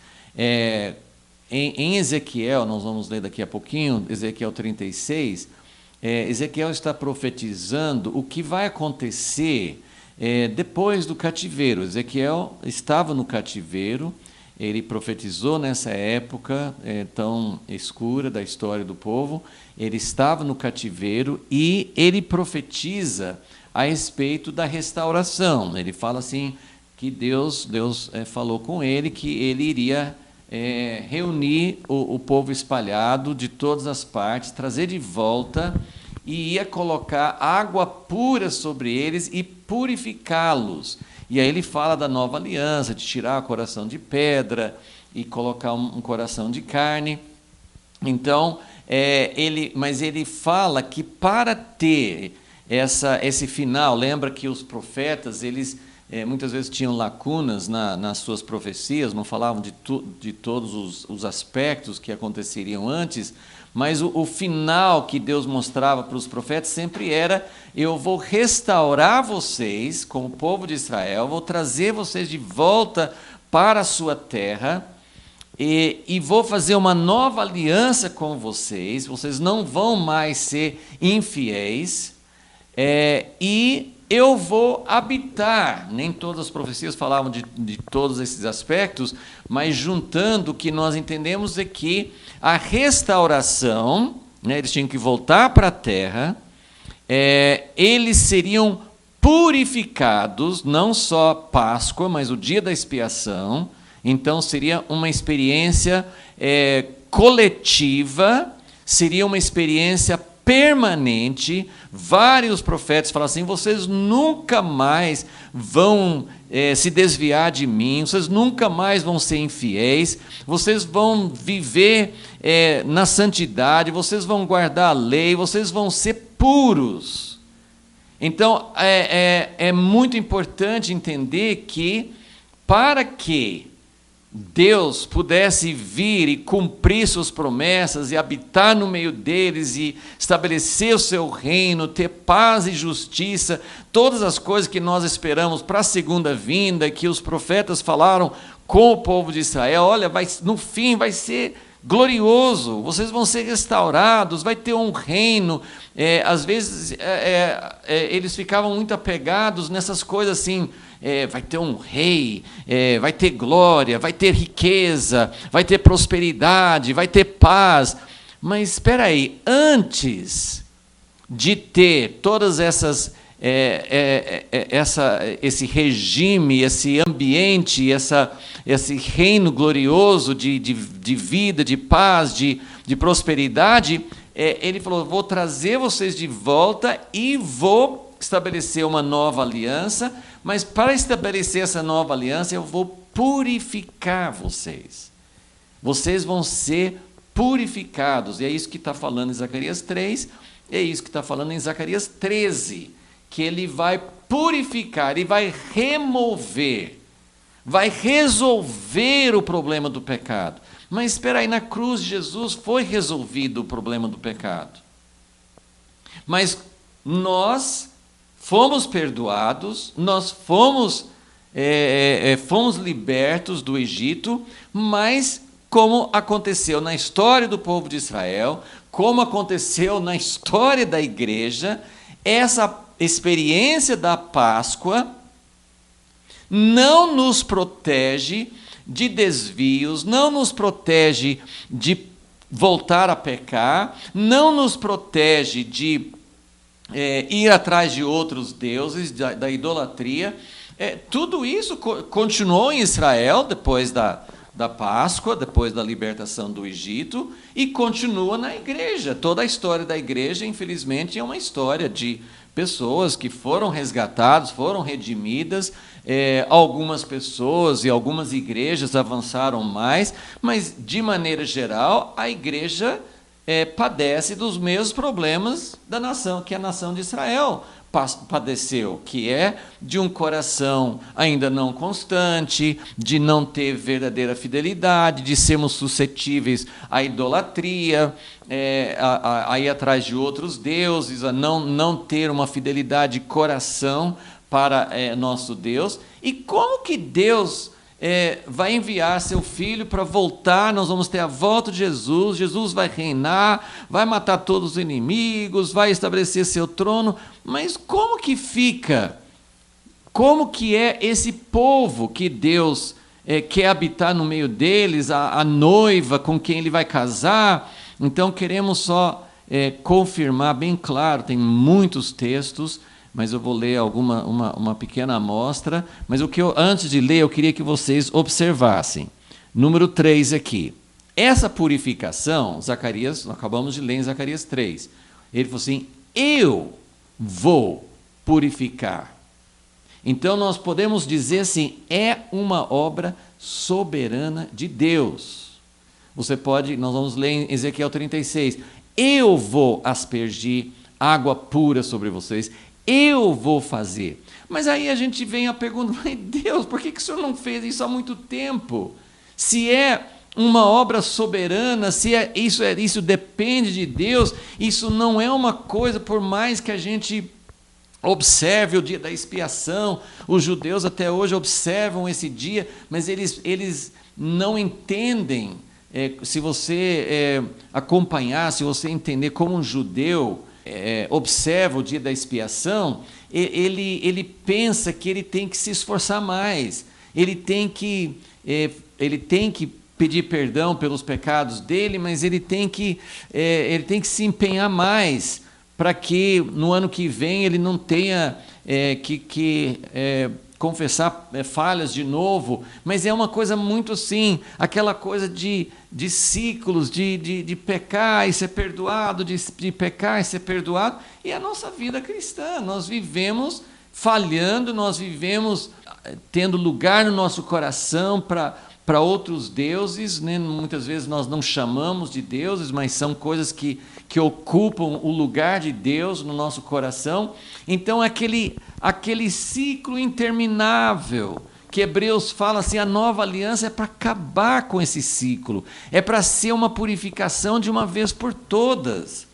Em Ezequiel, nós vamos ler daqui a pouquinho, Ezequiel 36, Ezequiel está profetizando o que vai acontecer depois do cativeiro. Ezequiel estava no cativeiro, ele profetizou nessa época tão escura da história do povo, ele estava no cativeiro e ele profetiza a respeito da restauração. Ele fala assim, que Deus falou com ele que ele iria reunir o povo espalhado de todas as partes, trazer de volta e ia colocar água pura sobre eles e purificá-los. E aí ele fala da nova aliança, de tirar o coração de pedra e colocar um coração de carne. Então, mas ele fala que para ter esse final, lembra que os profetas, eles muitas vezes tinham lacunas nas suas profecias, não falavam de todos os aspectos que aconteceriam antes, mas o final que Deus mostrava para os profetas sempre era: eu vou restaurar vocês como povo de Israel, vou trazer vocês de volta para a sua terra e vou fazer uma nova aliança com vocês, vocês não vão mais ser infiéis, e eu vou habitar. Nem todas as profecias falavam de todos esses aspectos, mas juntando, o que nós entendemos é que a restauração, eles tinham que voltar para a terra, eles seriam purificados, não só Páscoa, mas o dia da expiação. Então seria uma experiência coletiva, seria uma experiência permanente. Vários profetas falam assim: vocês nunca mais vão se desviar de mim, vocês nunca mais vão ser infiéis, vocês vão viver na santidade, vocês vão guardar a lei, vocês vão ser puros. Então, é muito importante entender que, para que Deus pudesse vir e cumprir suas promessas e habitar no meio deles e estabelecer o seu reino, ter paz e justiça, todas as coisas que nós esperamos para a segunda vinda, que os profetas falaram com o povo de Israel: olha, no fim vai ser glorioso, vocês vão ser restaurados, vai ter um reino. Às vezes eles ficavam muito apegados nessas coisas assim: vai ter um rei, vai ter glória, vai ter riqueza, vai ter prosperidade, vai ter paz. Mas espera aí, antes de ter todas essas esse regime, esse ambiente, esse reino glorioso de vida, de paz, de prosperidade, ele falou: vou trazer vocês de volta e vou estabelecer uma nova aliança, mas para estabelecer essa nova aliança eu vou purificar vocês. Vocês vão ser purificados. E é isso que está falando em Zacarias 3, é isso que está falando em Zacarias 13, que ele vai purificar e vai remover, vai resolver o problema do pecado. Mas espera aí, na cruz de Jesus foi resolvido o problema do pecado. Mas nós fomos perdoados, nós fomos libertos do Egito, mas como aconteceu na história do povo de Israel, como aconteceu na história da igreja, essa experiência da Páscoa não nos protege de desvios, não nos protege de voltar a pecar, não nos protege de ir atrás de outros deuses, da idolatria. Tudo isso continuou em Israel depois da Páscoa, depois da libertação do Egito, e continua na igreja. Toda a história da igreja, infelizmente, é uma história de pessoas que foram resgatadas, foram redimidas. Algumas pessoas e algumas igrejas avançaram mais, mas, de maneira geral, a igreja padece dos mesmos problemas da nação, que a nação de Israel padeceu, que é de um coração ainda não constante, de não ter verdadeira fidelidade, de sermos suscetíveis à idolatria, a ir atrás de outros deuses, a não ter uma fidelidade de coração para nosso Deus. E como que Deus vai enviar seu Filho para voltar? Nós vamos ter a volta de Jesus, Jesus vai reinar, vai matar todos os inimigos, vai estabelecer seu trono, mas como que fica? Como que é esse povo que Deus quer habitar no meio deles, a noiva com quem ele vai casar? Então queremos só confirmar bem claro, tem muitos textos, mas eu vou ler uma pequena amostra. Mas antes de ler, eu queria que vocês observassem. Número 3 aqui. Essa purificação, Zacarias, nós acabamos de ler em Zacarias 3. Ele falou assim: eu vou purificar. Então nós podemos dizer assim, é uma obra soberana de Deus. Nós vamos ler em Ezequiel 36. Eu vou aspergir água pura sobre vocês. Eu vou fazer. Mas aí a gente vem a pergunta: mas Deus, por que o Senhor não fez isso há muito tempo? Se é uma obra soberana, se isso depende de Deus, isso não é uma coisa, por mais que a gente observe o dia da expiação, os judeus até hoje observam esse dia, mas eles não entendem. Se você acompanhar, se você entender como um judeu observa o dia da expiação, ele pensa que ele tem que se esforçar mais, ele tem que pedir perdão pelos pecados dele, mas ele tem que se empenhar mais para que no ano que vem ele não tenha que confessar falhas de novo, mas é uma coisa muito assim, aquela coisa de ciclos, de pecar e ser perdoado, de pecar e ser perdoado, e a nossa vida cristã, nós vivemos falhando, nós vivemos tendo lugar no nosso coração para outros deuses, né? Muitas vezes nós não chamamos de deuses, mas são coisas que ocupam o lugar de Deus no nosso coração. Então, aquele ciclo interminável, que Hebreus fala assim, a nova aliança é para acabar com esse ciclo, é para ser uma purificação de uma vez por todas.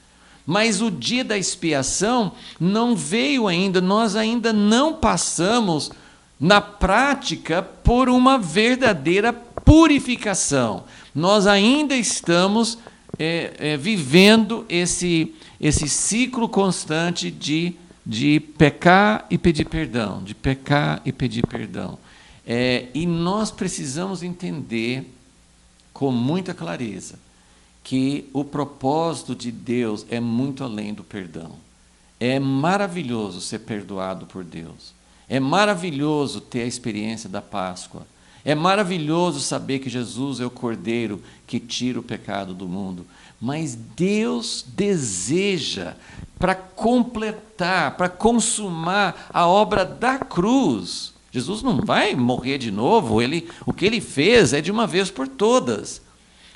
Mas o dia da expiação não veio ainda, nós ainda não passamos na prática por uma verdadeira purificação. Nós ainda estamos vivendo esse ciclo constante de pecar e pedir perdão, de pecar e pedir perdão. E nós precisamos entender com muita clareza que o propósito de Deus é muito além do perdão. É maravilhoso ser perdoado por Deus. É maravilhoso ter a experiência da Páscoa. É maravilhoso saber que Jesus é o Cordeiro que tira o pecado do mundo. Mas Deus deseja, para completar, para consumar a obra da cruz. Jesus não vai morrer de novo, o que ele fez é de uma vez por todas.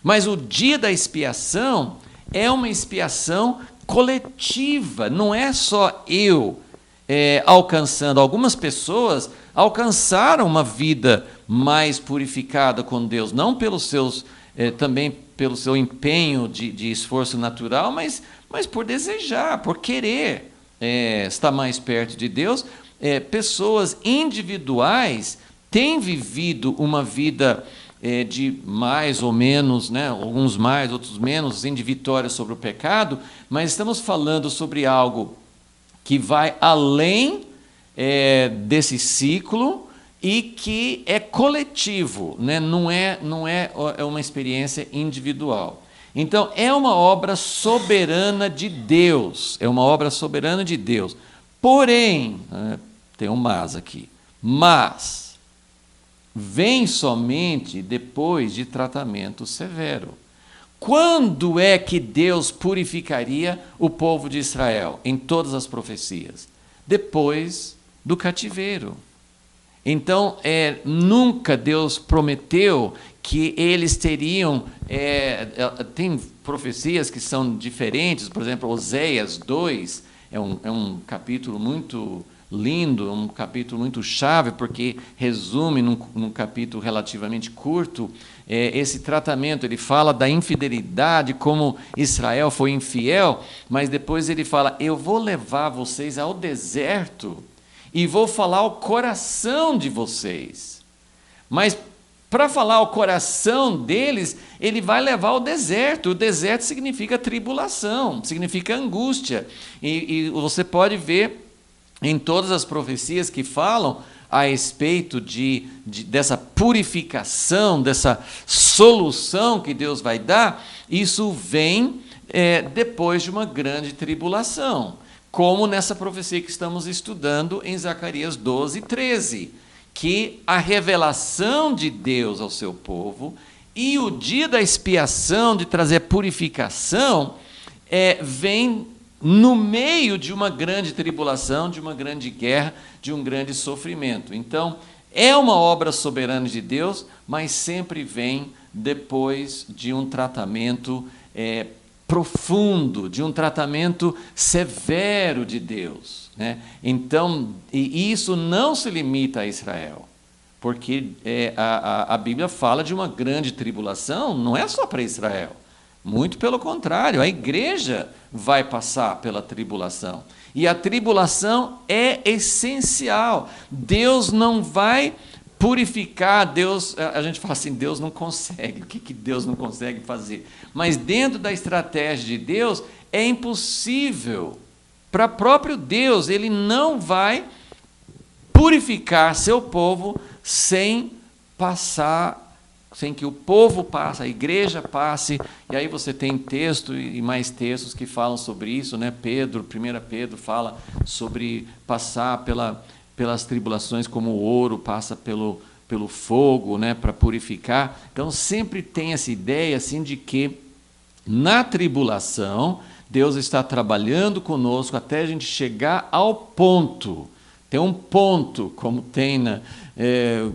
Mas o dia da expiação é uma expiação coletiva, não é só eu alcançando. Algumas pessoas alcançaram uma vida mais purificada com Deus, não também pelo seu empenho de esforço natural, mas por desejar, por querer estar mais perto de Deus. Pessoas individuais têm vivido uma vida de mais ou menos, né, alguns mais, outros menos, de vitória sobre o pecado, mas estamos falando sobre algo que vai além desse ciclo e que é coletivo, né? Não é uma experiência individual. Então, é uma obra soberana de Deus, Porém, tem um mas aqui, mas vem somente depois de tratamento severo. Quando é que Deus purificaria o povo de Israel? Em todas as profecias. Depois do cativeiro. Então, nunca Deus prometeu que eles teriam... tem profecias que são diferentes, por exemplo, Oséias 2, é um capítulo muito lindo, um capítulo muito chave, porque resume num capítulo relativamente curto esse tratamento. Ele fala da infidelidade, como Israel foi infiel, mas depois ele fala, eu vou levar vocês ao deserto e vou falar ao coração de vocês. Mas para falar ao coração deles, ele vai levar ao deserto. O deserto significa tribulação, significa angústia. E você pode ver em todas as profecias que falam a respeito dessa purificação, dessa solução que Deus vai dar, isso vem depois de uma grande tribulação, como nessa profecia que estamos estudando em Zacarias 12, 13, que a revelação de Deus ao seu povo e o dia da expiação, de trazer purificação, vem no meio de uma grande tribulação, de uma grande guerra, de um grande sofrimento. Então, é uma obra soberana de Deus, mas sempre vem depois de um tratamento profundo, de um tratamento severo de Deus, né? Então, e isso não se limita a Israel, porque a Bíblia fala de uma grande tribulação, não é só para Israel. Muito pelo contrário, a igreja vai passar pela tribulação. E a tribulação é essencial. Deus não vai purificar, a gente fala assim, Deus não consegue. O que Deus não consegue fazer? Mas dentro da estratégia de Deus, é impossível. Para próprio Deus, Ele não vai purificar seu povo sem que o povo passe, a igreja passe. E aí você tem texto e mais textos que falam sobre isso, né? 1 Pedro fala sobre passar pelas tribulações, como o ouro passa pelo fogo, né, para purificar. Então sempre tem essa ideia assim de que na tribulação Deus está trabalhando conosco até a gente chegar ao ponto. Tem um ponto, como tem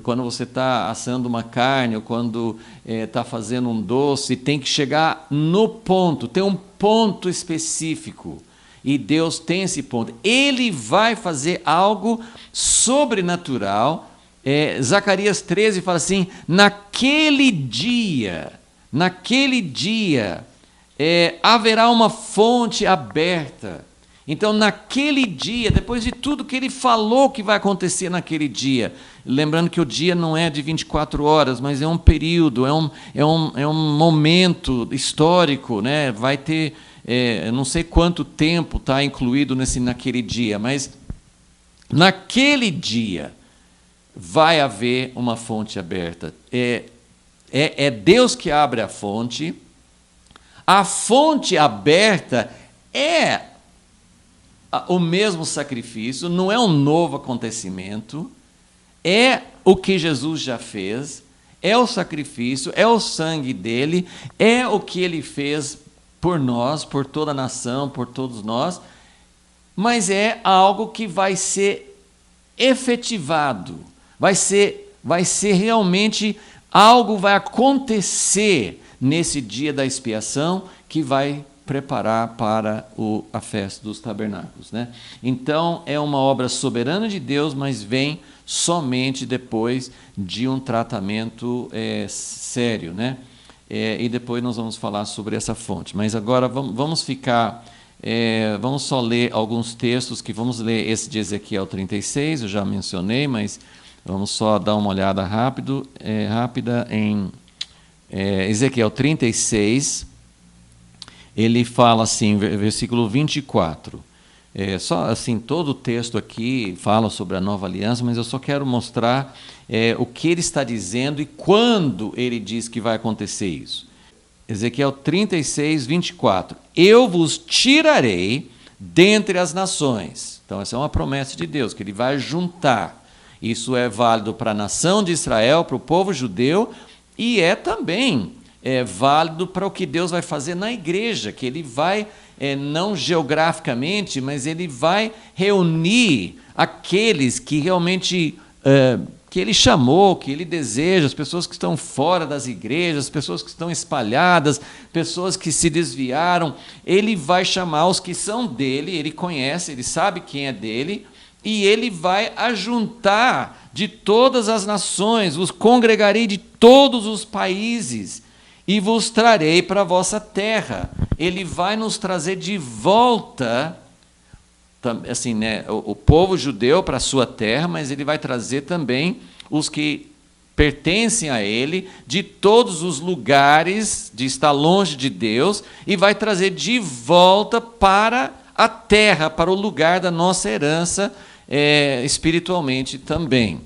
quando você está assando uma carne ou quando está fazendo um doce, tem que chegar no ponto, tem um ponto específico. E Deus tem esse ponto. Ele vai fazer algo sobrenatural. Zacarias 13 fala assim, naquele dia, haverá uma fonte aberta. Então, naquele dia, depois de tudo que ele falou que vai acontecer naquele dia, lembrando que o dia não é de 24 horas, mas é um período, é um momento histórico, né? Vai ter, não sei quanto tempo está incluído naquele dia, mas naquele dia vai haver uma fonte aberta. É Deus que abre a fonte. A fonte aberta é o mesmo sacrifício, não é um novo acontecimento, é o que Jesus já fez, é o sacrifício, é o sangue dele, é o que ele fez por nós, por toda a nação, por todos nós, mas é algo que vai ser efetivado, vai ser realmente algo vai acontecer nesse dia da expiação que vai preparar para a festa dos tabernáculos, né? Então, é uma obra soberana de Deus, mas vem somente depois de um tratamento sério, né? E depois nós vamos falar sobre essa fonte. Mas agora vamos só ler alguns textos, que vamos ler esse de Ezequiel 36, eu já mencionei, mas vamos só dar uma olhada rápida em Ezequiel 36. Ele fala assim, versículo 24. Só assim, todo o texto aqui fala sobre a nova aliança, mas eu só quero mostrar o que ele está dizendo e quando ele diz que vai acontecer isso. Ezequiel 36, 24. Eu vos tirarei dentre as nações. Então, essa é uma promessa de Deus, que ele vai juntar. Isso é válido para a nação de Israel, para o povo judeu, e também válido para o que Deus vai fazer na igreja, que ele vai, não geograficamente, mas ele vai reunir aqueles que realmente, que ele chamou, que ele deseja, as pessoas que estão fora das igrejas, as pessoas que estão espalhadas, pessoas que se desviaram. Ele vai chamar os que são dele, ele conhece, ele sabe quem é dele, e ele vai ajuntar de todas as nações, vos congregarei de todos os países, e vos trarei para a vossa terra. Ele vai nos trazer de volta, assim, né, o povo judeu para a sua terra, mas ele vai trazer também os que pertencem a ele, de todos os lugares de estar longe de Deus, e vai trazer de volta para a terra, para o lugar da nossa herança, espiritualmente também.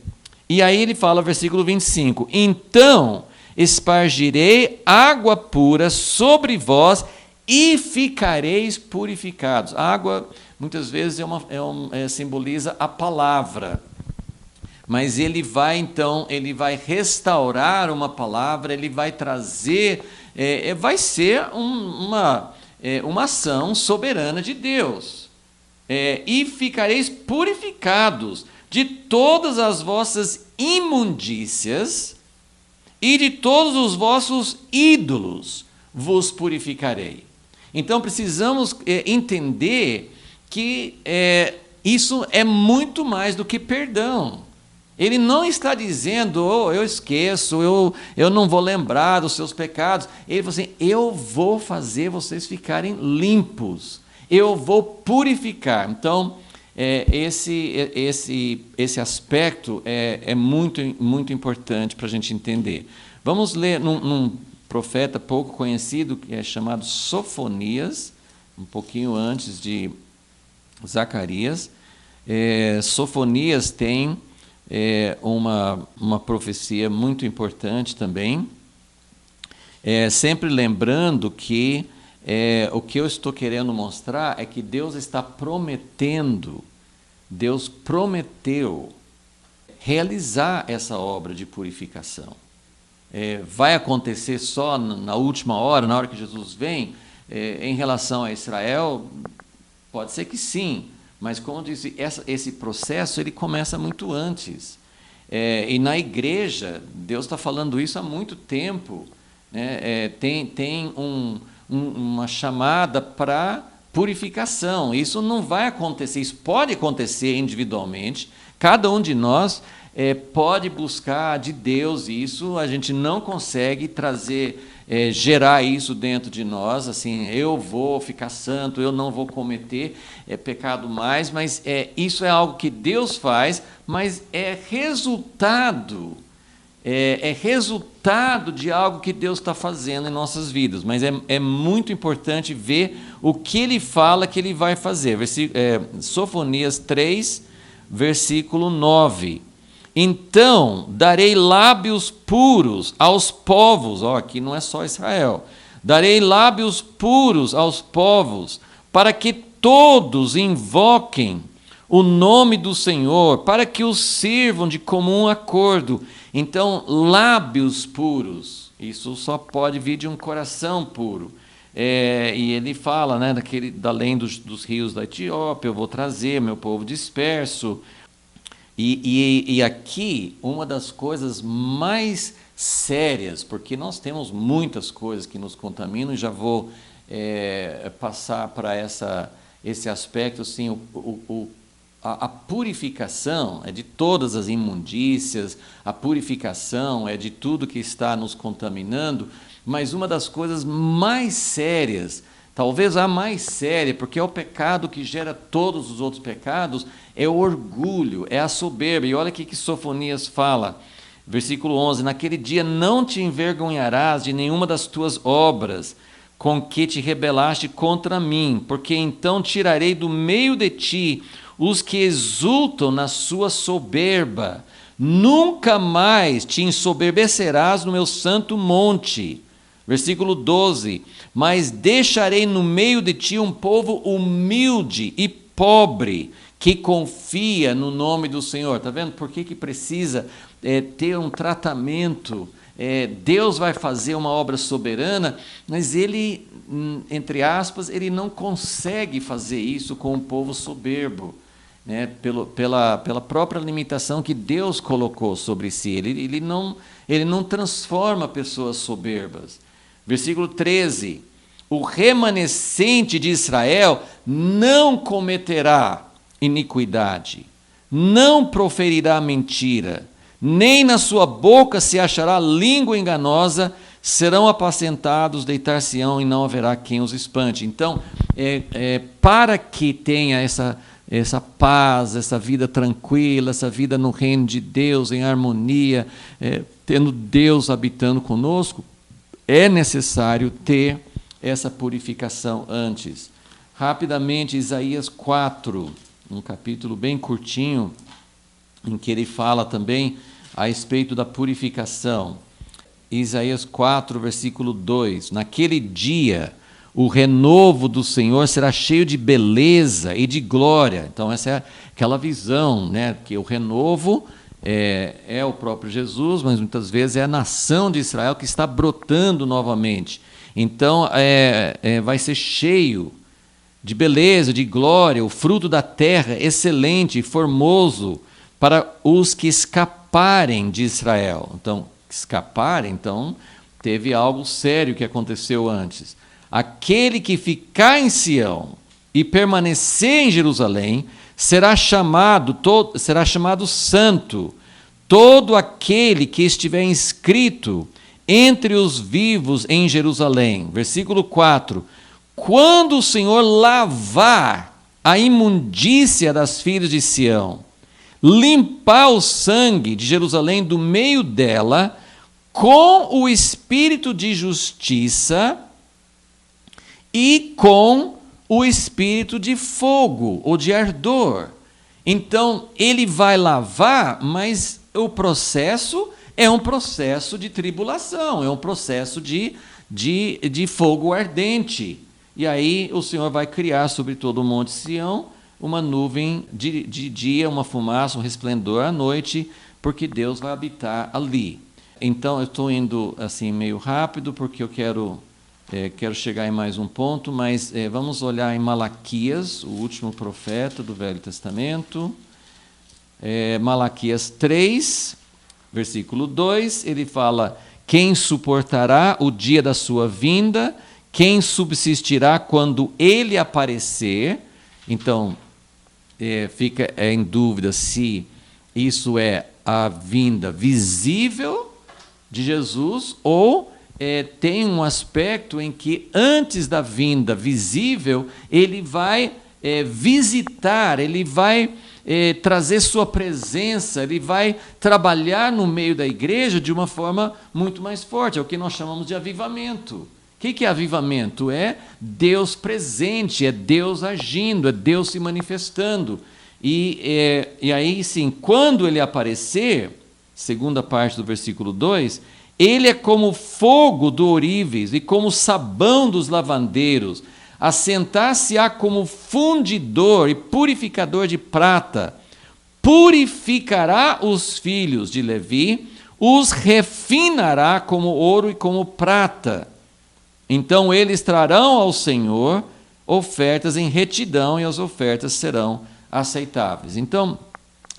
E aí ele fala, versículo 25, então espargirei água pura sobre vós e ficareis purificados. A água, muitas vezes, simboliza a palavra. Mas ele vai restaurar uma palavra, ele vai trazer, vai ser uma ação soberana de Deus. E ficareis purificados de todas as vossas imundícias, e de todos os vossos ídolos vos purificarei. Então precisamos entender que isso é muito mais do que perdão. Ele não está dizendo, eu esqueço, eu não vou lembrar dos seus pecados. Ele falou assim, eu vou fazer vocês ficarem limpos, eu vou purificar. Então, esse aspecto é muito, muito importante para a gente entender. Vamos ler num profeta pouco conhecido, que é chamado Sofonias, um pouquinho antes de Zacarias. Sofonias tem uma profecia muito importante também, sempre lembrando que o que eu estou querendo mostrar é que Deus está prometendo Deus prometeu realizar essa obra de purificação. Vai acontecer só na última hora, na hora que Jesus vem? Em relação a Israel, pode ser que sim, mas como eu disse, esse processo ele começa muito antes. E na igreja, Deus está falando isso há muito tempo, né? Tem uma chamada para purificação. Isso não vai acontecer, isso pode acontecer individualmente, cada um de nós pode buscar de Deus isso, a gente não consegue trazer, gerar isso dentro de nós, assim, eu vou ficar santo, eu não vou cometer pecado mais, mas isso é algo que Deus faz, mas é resultado de algo que Deus está fazendo em nossas vidas, mas é muito importante ver o que Ele fala que Ele vai fazer. Sofonias 3, versículo 9. Então darei lábios puros aos povos, aqui não é só Israel, darei lábios puros aos povos, para que todos invoquem o nome do Senhor, para que os sirvam de comum acordo. Então, lábios puros, isso só pode vir de um coração puro. E ele fala, né, além dos rios da Etiópia, eu vou trazer meu povo disperso. E aqui, uma das coisas mais sérias, porque nós temos muitas coisas que nos contaminam, e já vou passar para esse aspecto, assim, a purificação é de todas as imundícias, a purificação é de tudo que está nos contaminando, mas uma das coisas mais sérias, talvez a mais séria, porque é o pecado que gera todos os outros pecados, é o orgulho, é a soberba. E olha o que Sofonias fala, versículo 11, naquele dia não te envergonharás de nenhuma das tuas obras, com que te rebelaste contra mim, porque então tirarei do meio de ti os que exultam na sua soberba. Nunca mais te ensoberbecerás no meu santo monte. Versículo 12, mas deixarei no meio de ti um povo humilde e pobre, que confia no nome do Senhor. Está vendo por que precisa ter um tratamento? Deus vai fazer uma obra soberana, mas ele, entre aspas, ele não consegue fazer isso com um povo soberbo, né? Pela própria limitação que Deus colocou sobre si. Ele não transforma pessoas soberbas. Versículo 13, o remanescente de Israel não cometerá iniquidade, não proferirá mentira, nem na sua boca se achará língua enganosa, serão apacentados, deitar-se-ão e não haverá quem os espante. Então, para que tenha essa paz, essa vida tranquila, essa vida no reino de Deus, em harmonia, tendo Deus habitando conosco, é necessário ter essa purificação antes. Rapidamente, Isaías 4, um capítulo bem curtinho, em que ele fala também a respeito da purificação. Isaías 4, versículo 2, naquele dia o renovo do Senhor será cheio de beleza e de glória. Então essa é aquela visão, né, que o renovo é o próprio Jesus, mas muitas vezes é a nação de Israel que está brotando novamente. Então vai ser cheio de beleza, de glória, o fruto da terra excelente e formoso para os que escaparem de Israel. Então, escaparem, então, teve algo sério que aconteceu antes. Aquele que ficar em Sião e permanecer em Jerusalém será chamado santo. Todo aquele que estiver inscrito entre os vivos em Jerusalém. Versículo 4. Quando o Senhor lavar a imundícia das filhas de Sião, limpar o sangue de Jerusalém do meio dela, com o espírito de justiça e com o espírito de fogo ou de ardor. Então, ele vai lavar, mas o processo é um processo de tribulação, é um processo de fogo ardente. E aí o Senhor vai criar sobre todo o monte Sião uma nuvem de dia, uma fumaça, um resplendor à noite, porque Deus vai habitar ali. Então, eu estou indo assim meio rápido, porque eu quero chegar em mais um ponto, mas vamos olhar em Malaquias, o último profeta do Velho Testamento. Malaquias 3, versículo 2, ele fala: quem suportará o dia da sua vinda? Quem subsistirá quando ele aparecer? Então, fica em dúvida se isso é a vinda visível de Jesus ou tem um aspecto em que antes da vinda visível ele vai visitar, ele vai trazer sua presença, ele vai trabalhar no meio da igreja de uma forma muito mais forte. É o que nós chamamos de avivamento. O que é avivamento? É Deus presente, é Deus agindo, é Deus se manifestando. E aí sim, quando ele aparecer, segunda parte do versículo 2, ele é como fogo do ourives e como sabão dos lavandeiros. Assentar-se-á como fundidor e purificador de prata. Purificará os filhos de Levi, os refinará como ouro e como prata. Então eles trarão ao Senhor ofertas em retidão e as ofertas serão aceitáveis. Então,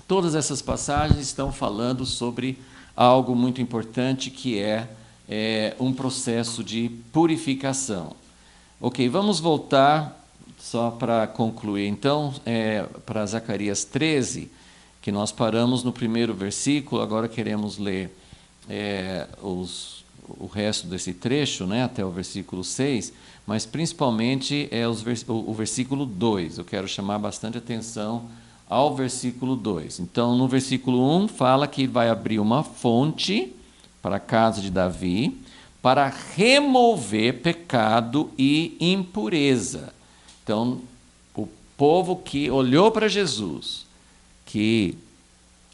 todas essas passagens estão falando sobre algo muito importante que é um processo de purificação. Ok, vamos voltar, só para concluir, então, para Zacarias 13, que nós paramos no primeiro versículo, agora queremos ler o resto desse trecho, né, até o versículo 6, mas principalmente o versículo 2. Eu quero chamar bastante atenção ao versículo 2. Então, no versículo 1, fala que vai abrir uma fonte para a casa de Davi, para remover pecado e impureza. Então, o povo que olhou para Jesus, que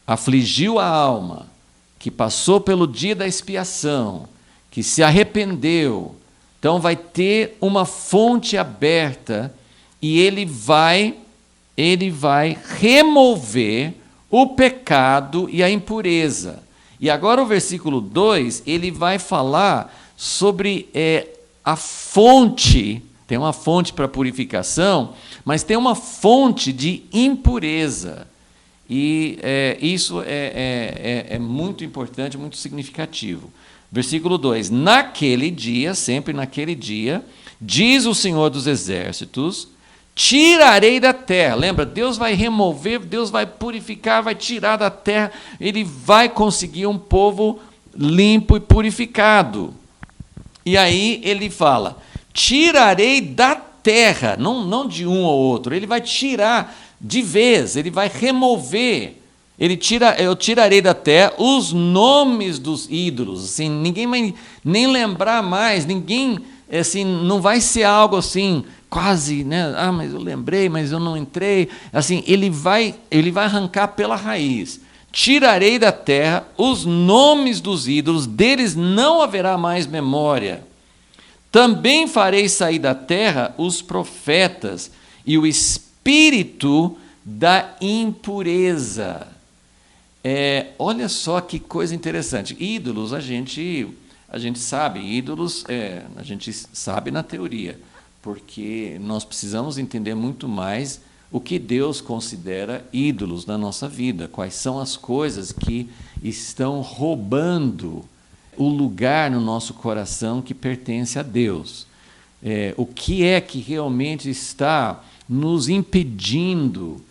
afligiu a alma, que passou pelo dia da expiação, que se arrependeu, então vai ter uma fonte aberta e ele vai remover o pecado e a impureza. E agora o versículo 2, ele vai falar sobre a fonte, tem uma fonte para purificação, mas tem uma fonte de impureza. E isso é muito importante, muito significativo. Versículo 2, naquele dia, sempre naquele dia, diz o Senhor dos Exércitos, tirarei da terra. Lembra, Deus vai remover, Deus vai purificar, vai tirar da terra, ele vai conseguir um povo limpo e purificado. E aí ele fala, tirarei da terra, não de um ou outro, ele vai tirar de vez, ele vai remover. Eu tirarei da terra os nomes dos ídolos, assim, ninguém vai nem lembrar mais, ninguém, assim, não vai ser algo assim, quase, né? Mas eu lembrei, mas eu não entrei. Assim, ele vai arrancar pela raiz. Tirarei da terra os nomes dos ídolos, deles não haverá mais memória. Também farei sair da terra os profetas e o espírito da impureza. Olha só que coisa interessante. Ídolos, a gente sabe, ídolos, a gente sabe na teoria, porque nós precisamos entender muito mais o que Deus considera ídolos na nossa vida, quais são as coisas que estão roubando o lugar no nosso coração que pertence a Deus. O que é que realmente está nos impedindo,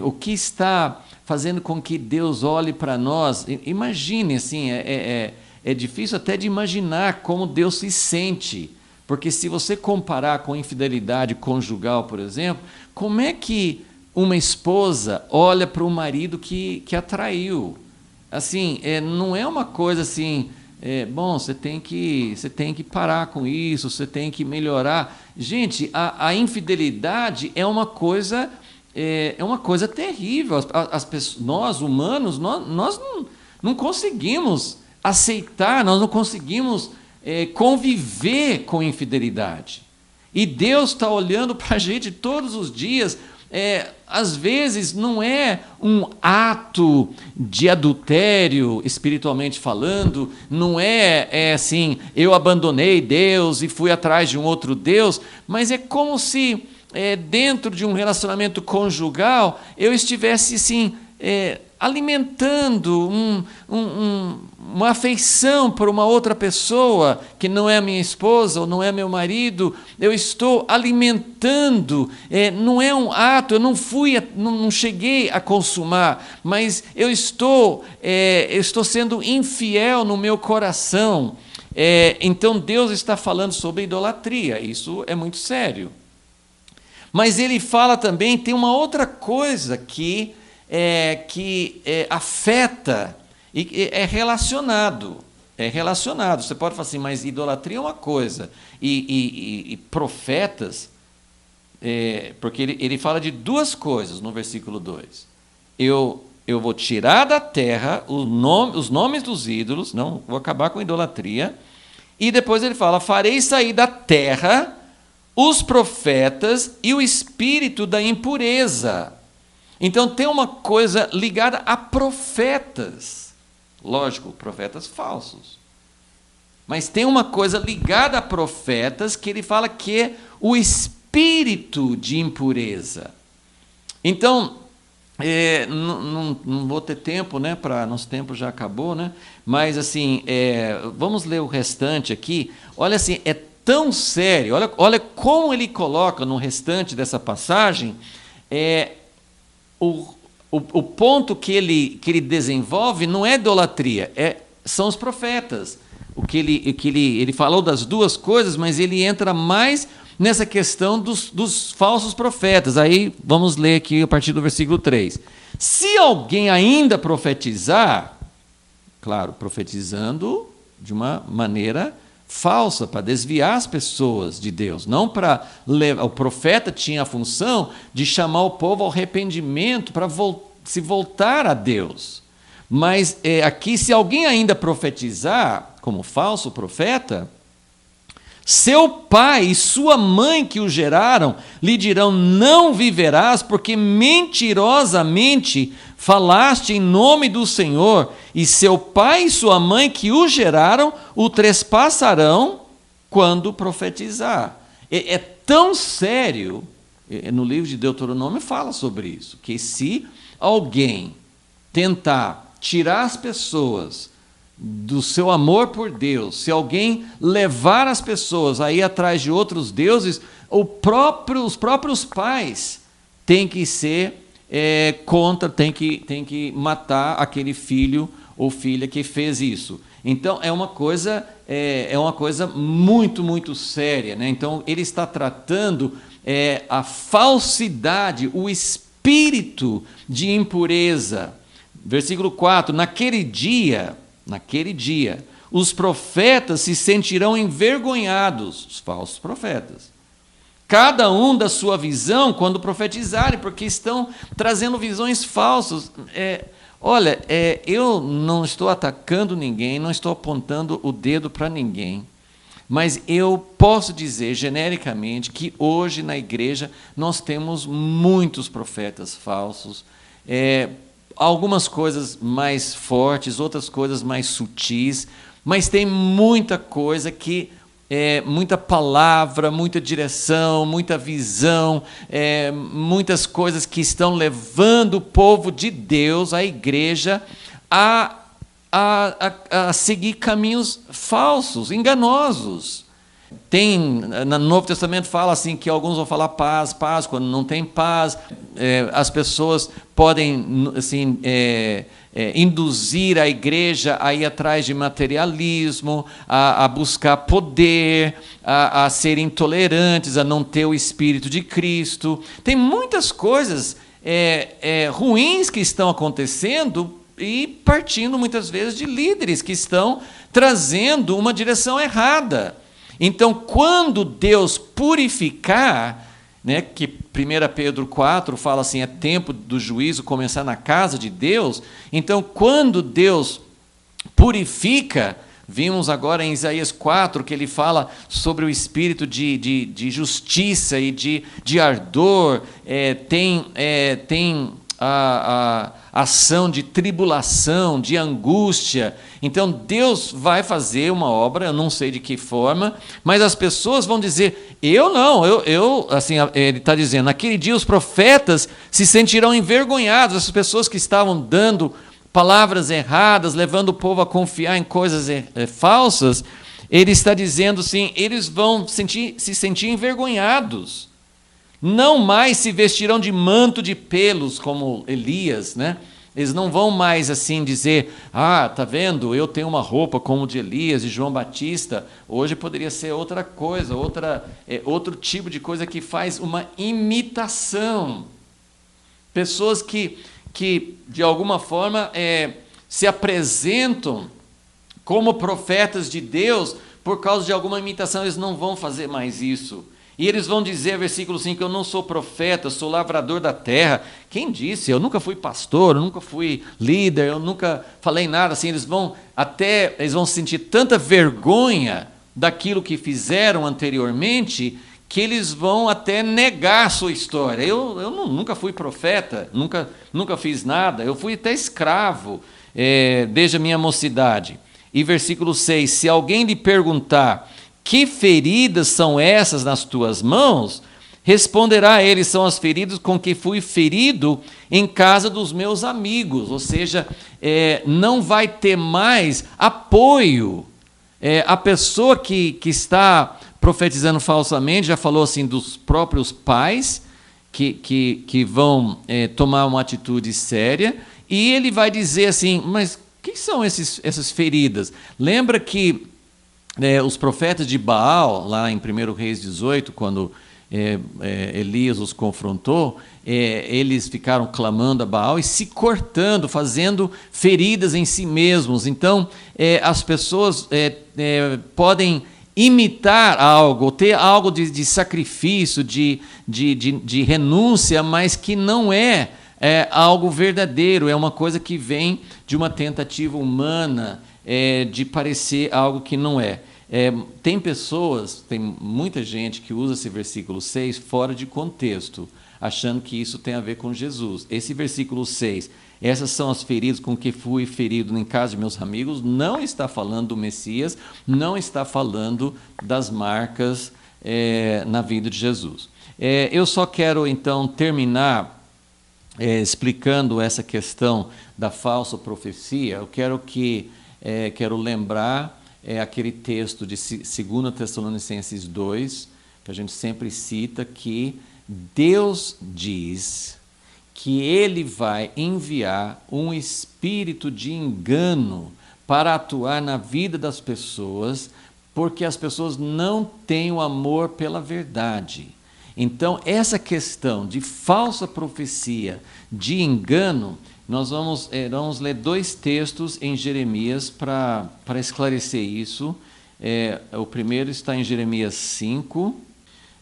o que está fazendo com que Deus olhe para nós. Imagine, assim, é difícil até de imaginar como Deus se sente, porque se você comparar com infidelidade conjugal, por exemplo, como é que uma esposa olha para o marido que a traiu? Assim, não é uma coisa assim, bom, você tem que parar com isso, você tem que melhorar. Gente, a infidelidade é uma coisa terrível. As pessoas, nós, humanos, nós não conseguimos aceitar, nós não conseguimos conviver com infidelidade. E Deus está olhando para a gente todos os dias, às vezes não é um ato de adultério, espiritualmente falando, não é assim, eu abandonei Deus e fui atrás de um outro Deus, mas é como se dentro de um relacionamento conjugal eu estivesse assim, alimentando uma afeição por uma outra pessoa que não é minha esposa ou não é meu marido. Eu estou alimentando, não é um ato, eu não cheguei a consumar, mas eu estou sendo infiel no meu coração. Então Deus está falando sobre idolatria, isso é muito sério. Mas ele fala também, tem uma outra coisa que afeta e é relacionado. É relacionado. Você pode falar assim, mas idolatria é uma coisa. E profetas, porque ele fala de duas coisas no versículo 2. Eu vou tirar da terra os nomes dos ídolos, não vou acabar com a idolatria. E depois ele fala, farei sair da terra os profetas e o espírito da impureza. Então tem uma coisa ligada a profetas. Lógico, profetas falsos. Mas tem uma coisa ligada a profetas que ele fala que é o espírito de impureza. Então, não vou ter tempo, né? Nosso tempo já acabou, né? Mas assim, vamos ler o restante aqui. Olha assim, é tão sério. Olha como ele coloca no restante dessa passagem. O ponto que ele desenvolve não é idolatria, são os profetas. Ele falou das duas coisas, mas ele entra mais nessa questão dos falsos profetas. Aí vamos ler aqui a partir do versículo 3. Se alguém ainda profetizar, claro, profetizando de uma maneira falsa, para desviar as pessoas de Deus, não para levar. O profeta tinha a função de chamar o povo ao arrependimento, para se voltar a Deus. Mas aqui, se alguém ainda profetizar como falso profeta, seu pai e sua mãe que o geraram lhe dirão, não viverás, porque mentirosamente falaste em nome do Senhor, e seu pai e sua mãe que o geraram o trespassarão quando profetizar. É tão sério, no livro de Deuteronômio fala sobre isso, que se alguém tentar tirar as pessoas do seu amor por Deus, se alguém levar as pessoas a ir atrás de outros deuses, os próprios pais têm que ser contra, tem que matar aquele filho ou filha que fez isso. Então é uma coisa muito, muito séria, né? Então ele está tratando a falsidade, o espírito de impureza. Versículo 4, naquele dia, os profetas se sentirão envergonhados, os falsos profetas, cada um da sua visão quando profetizarem, porque estão trazendo visões falsas. Eu não estou atacando ninguém, não estou apontando o dedo para ninguém, mas eu posso dizer genericamente que hoje na igreja nós temos muitos profetas falsos, algumas coisas mais fortes, outras coisas mais sutis, mas tem muita coisa que muita palavra, muita direção, muita visão, muitas coisas que estão levando o povo de Deus, a igreja, a seguir caminhos falsos, enganosos. No Novo Testamento fala assim que alguns vão falar paz, quando não tem paz, as pessoas podem assim, induzir a igreja a ir atrás de materialismo, a buscar poder, a ser intolerantes, a não ter o Espírito de Cristo. Tem muitas coisas ruins que estão acontecendo e partindo muitas vezes de líderes que estão trazendo uma direção errada. Então, quando Deus purificar, né, que 1 Pedro 4 fala assim, é tempo do juízo começar na casa de Deus. Então, quando Deus purifica, Vimos agora em Isaías 4 que ele fala sobre o espírito de justiça e de ardor, tem a ação de tribulação, de angústia. Então Deus vai fazer uma obra, eu não sei de que forma, mas as pessoas vão dizer, assim, ele está dizendo, naquele dia os profetas se sentirão envergonhados, as pessoas que estavam dando palavras erradas, levando o povo a confiar em coisas falsas, ele está dizendo assim, eles vão se sentir envergonhados. Não mais se vestirão de manto de pelos como Elias, né? Eles não vão mais assim dizer, tá vendo, eu tenho uma roupa como de Elias e João Batista. Hoje poderia ser outra coisa, outro tipo de coisa que faz uma imitação. Pessoas que de alguma forma se apresentam como profetas de Deus por causa de alguma imitação, eles não vão fazer mais isso. E eles vão dizer, versículo 5, eu não sou profeta, sou lavrador da terra. Quem disse? Eu nunca fui pastor, eu nunca fui líder, eu nunca falei nada assim. Eles vão sentir tanta vergonha daquilo que fizeram anteriormente, que eles vão até negar a sua história. Eu nunca fui profeta, nunca fiz nada, eu fui até escravo desde a minha mocidade. E versículo 6, se alguém lhe perguntar, que feridas são essas nas tuas mãos? Responderá ele, são as feridas com que fui ferido em casa dos meus amigos. Ou seja, não vai ter mais apoio. A pessoa que está profetizando falsamente, já falou assim dos próprios pais, que vão tomar uma atitude séria, e ele vai dizer assim, mas o que são essas feridas? Lembra que os profetas de Baal, lá em 1 Reis 18, quando Elias os confrontou, eles ficaram clamando a Baal e se cortando, fazendo feridas em si mesmos. Então, as pessoas podem imitar algo, ter algo de sacrifício, de renúncia, mas que não é algo verdadeiro, é uma coisa que vem de uma tentativa humana de parecer algo que não é. Tem muita gente que usa esse versículo 6 fora de contexto, achando que isso tem a ver com Jesus. Esse versículo 6, essas são as feridas com que fui ferido em casa de meus amigos, não está falando do Messias, não está falando das marcas na vida de Jesus. Eu só quero então terminar explicando essa questão da falsa profecia. Eu quero lembrar aquele texto de 2 Tessalonicenses 2, que a gente sempre cita, que Deus diz que Ele vai enviar um espírito de engano para atuar na vida das pessoas, porque as pessoas não têm o amor pela verdade. Então, essa questão de falsa profecia, de engano, nós vamos ler 2 textos em Jeremias para esclarecer isso. O primeiro está em Jeremias 5.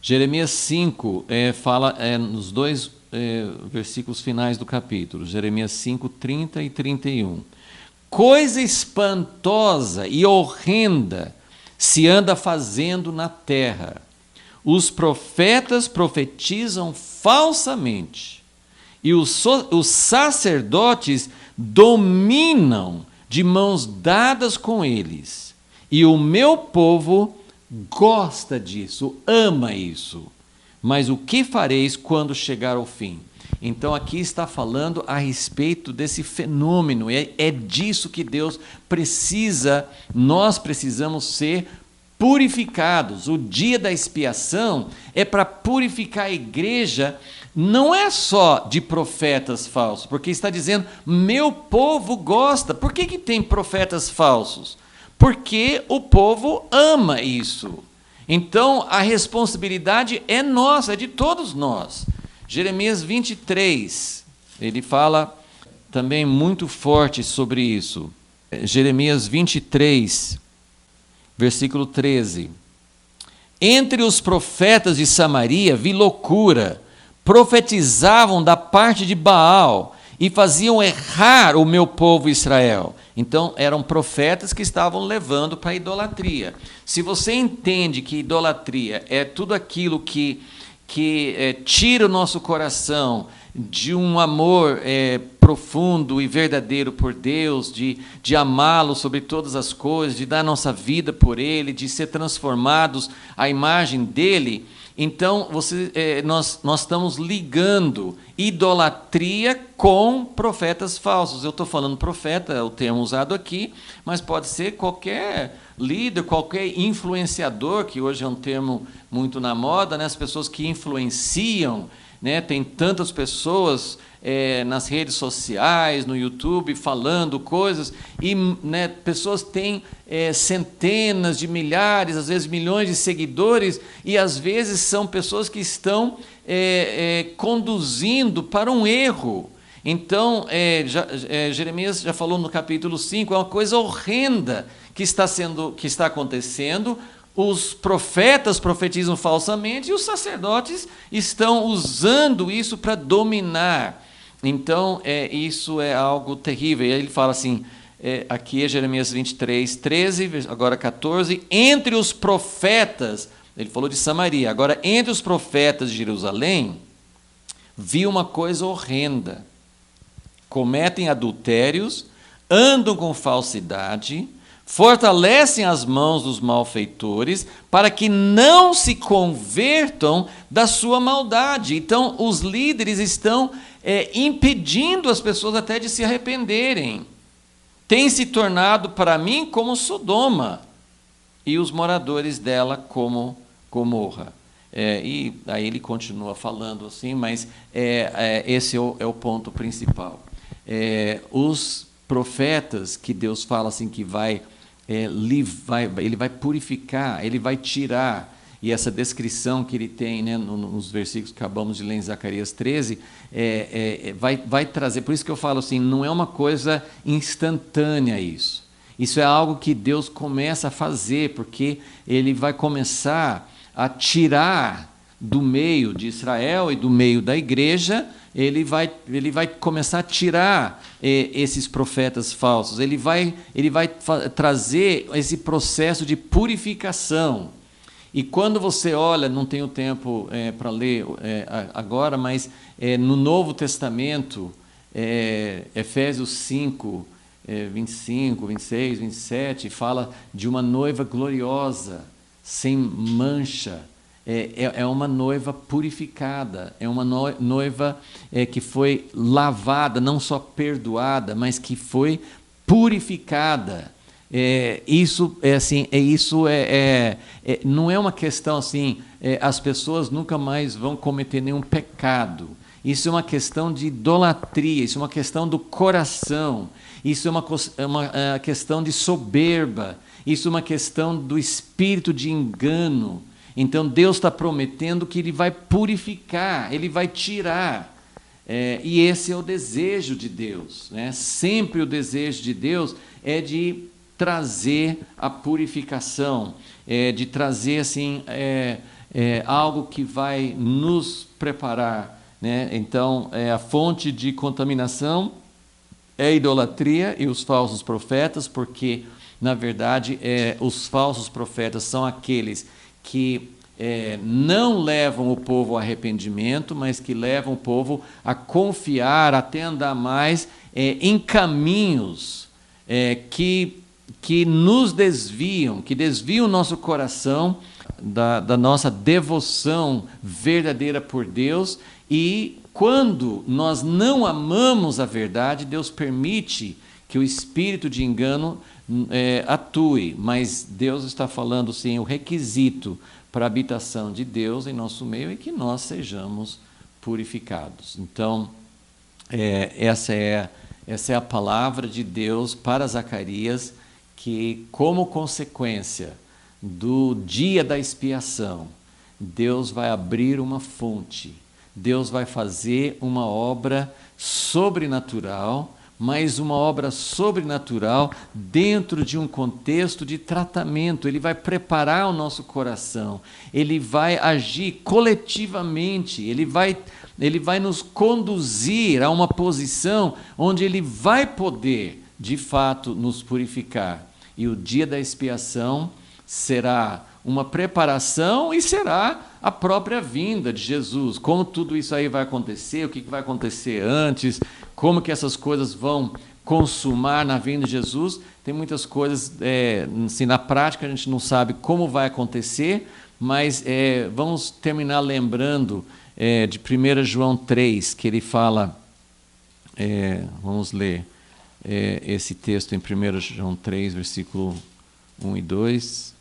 Jeremias 5 fala nos 2 versículos finais do capítulo, Jeremias 5, 30 e 31. Coisa espantosa e horrenda se anda fazendo na terra. Os profetas profetizam falsamente, e os sacerdotes dominam de mãos dadas com eles. E o meu povo gosta disso, ama isso. Mas o que fareis quando chegar ao fim? Então aqui está falando a respeito desse fenômeno, é disso que Deus precisa, nós precisamos ser purificados. O dia da expiação é para purificar a igreja, não é só de profetas falsos, porque está dizendo, meu povo gosta. Por que tem profetas falsos? Porque o povo ama isso. Então, a responsabilidade é nossa, é de todos nós. Jeremias 23, ele fala também muito forte sobre isso. Jeremias 23, versículo 13. Entre os profetas de Samaria vi loucura, profetizavam da parte de Baal e faziam errar o meu povo Israel. Então, eram profetas que estavam levando para a idolatria. Se você entende que idolatria é tudo aquilo que tira o nosso coração de um amor profundo e verdadeiro por Deus, de amá-lo sobre todas as coisas, de dar nossa vida por Ele, de ser transformados à imagem dEle, então nós estamos ligando idolatria com profetas falsos. Eu estou falando profeta, é o termo usado aqui, mas pode ser qualquer líder, qualquer influenciador, que hoje é um termo muito na moda, né? As pessoas que influenciam, né? Tem tantas pessoas nas redes sociais, no YouTube, falando coisas, e né, pessoas têm centenas de milhares, às vezes milhões de seguidores, e às vezes são pessoas que estão conduzindo para um erro. Então, Jeremias já falou no capítulo 5, é uma coisa horrenda que está acontecendo. Os profetas profetizam falsamente e os sacerdotes estão usando isso para dominar. Então, isso é algo terrível. E aí ele fala assim, aqui é Jeremias 23, 13, agora 14, entre os profetas, ele falou de Samaria, agora entre os profetas de Jerusalém, vi uma coisa horrenda. Cometem adultérios, andam com falsidade, fortalecem as mãos dos malfeitores para que não se convertam da sua maldade. Então, os líderes estão impedindo as pessoas até de se arrependerem. Tem se tornado para mim como Sodoma e os moradores dela como Gomorra. E aí ele continua falando assim, mas esse é o ponto principal. Os profetas que Deus fala assim que ele vai purificar, ele vai tirar, e essa descrição que ele tem, né, nos versículos que acabamos de ler em Zacarias 13, vai trazer, por isso que eu falo assim, não é uma coisa instantânea isso. Isso é algo que Deus começa a fazer, porque ele vai começar a tirar do meio de Israel e do meio da igreja, ele vai começar a tirar esses profetas falsos, ele vai trazer esse processo de purificação. E quando você olha, não tenho tempo para ler agora, mas no Novo Testamento, Efésios 5, 25, 26, 27, fala de uma noiva gloriosa, sem mancha. É uma noiva purificada, é uma noiva que foi lavada, não só perdoada, mas que foi purificada. Não é uma questão assim, as pessoas nunca mais vão cometer nenhum pecado. Isso é uma questão de idolatria, isso é uma questão do coração, isso é uma questão de soberba, isso é uma questão do espírito de engano. Então Deus está prometendo que Ele vai purificar, Ele vai tirar. E esse é o desejo de Deus, né? Sempre o desejo de Deus é de trazer a purificação, de trazer assim, algo que vai nos preparar, né? Então, a fonte de contaminação é a idolatria e os falsos profetas, porque, na verdade, os falsos profetas são aqueles que não levam o povo ao arrependimento, mas que levam o povo a confiar, até andar mais em caminhos que nos desviam, que desviam o nosso coração da nossa devoção verdadeira por Deus. E quando nós não amamos a verdade, Deus permite que o espírito de engano atue, mas Deus está falando sim, o requisito para a habitação de Deus em nosso meio é que nós sejamos purificados. Então, essa é a palavra de Deus para Zacarias, que como consequência do dia da expiação, Deus vai abrir uma fonte, Deus vai fazer uma obra sobrenatural, mas uma obra sobrenatural dentro de um contexto de tratamento. Ele vai preparar o nosso coração, ele vai agir coletivamente, ele vai nos conduzir a uma posição onde ele vai poder, de fato, nos purificar. E o dia da expiação será uma preparação e será a própria vinda de Jesus. Como tudo isso aí vai acontecer, o que vai acontecer antes, como que essas coisas vão consumar na vinda de Jesus. Tem muitas coisas, assim, na prática a gente não sabe como vai acontecer, mas vamos terminar lembrando de 1 João 3, que ele fala, vamos ler esse texto em 1 João 3, versículo 1 e 2,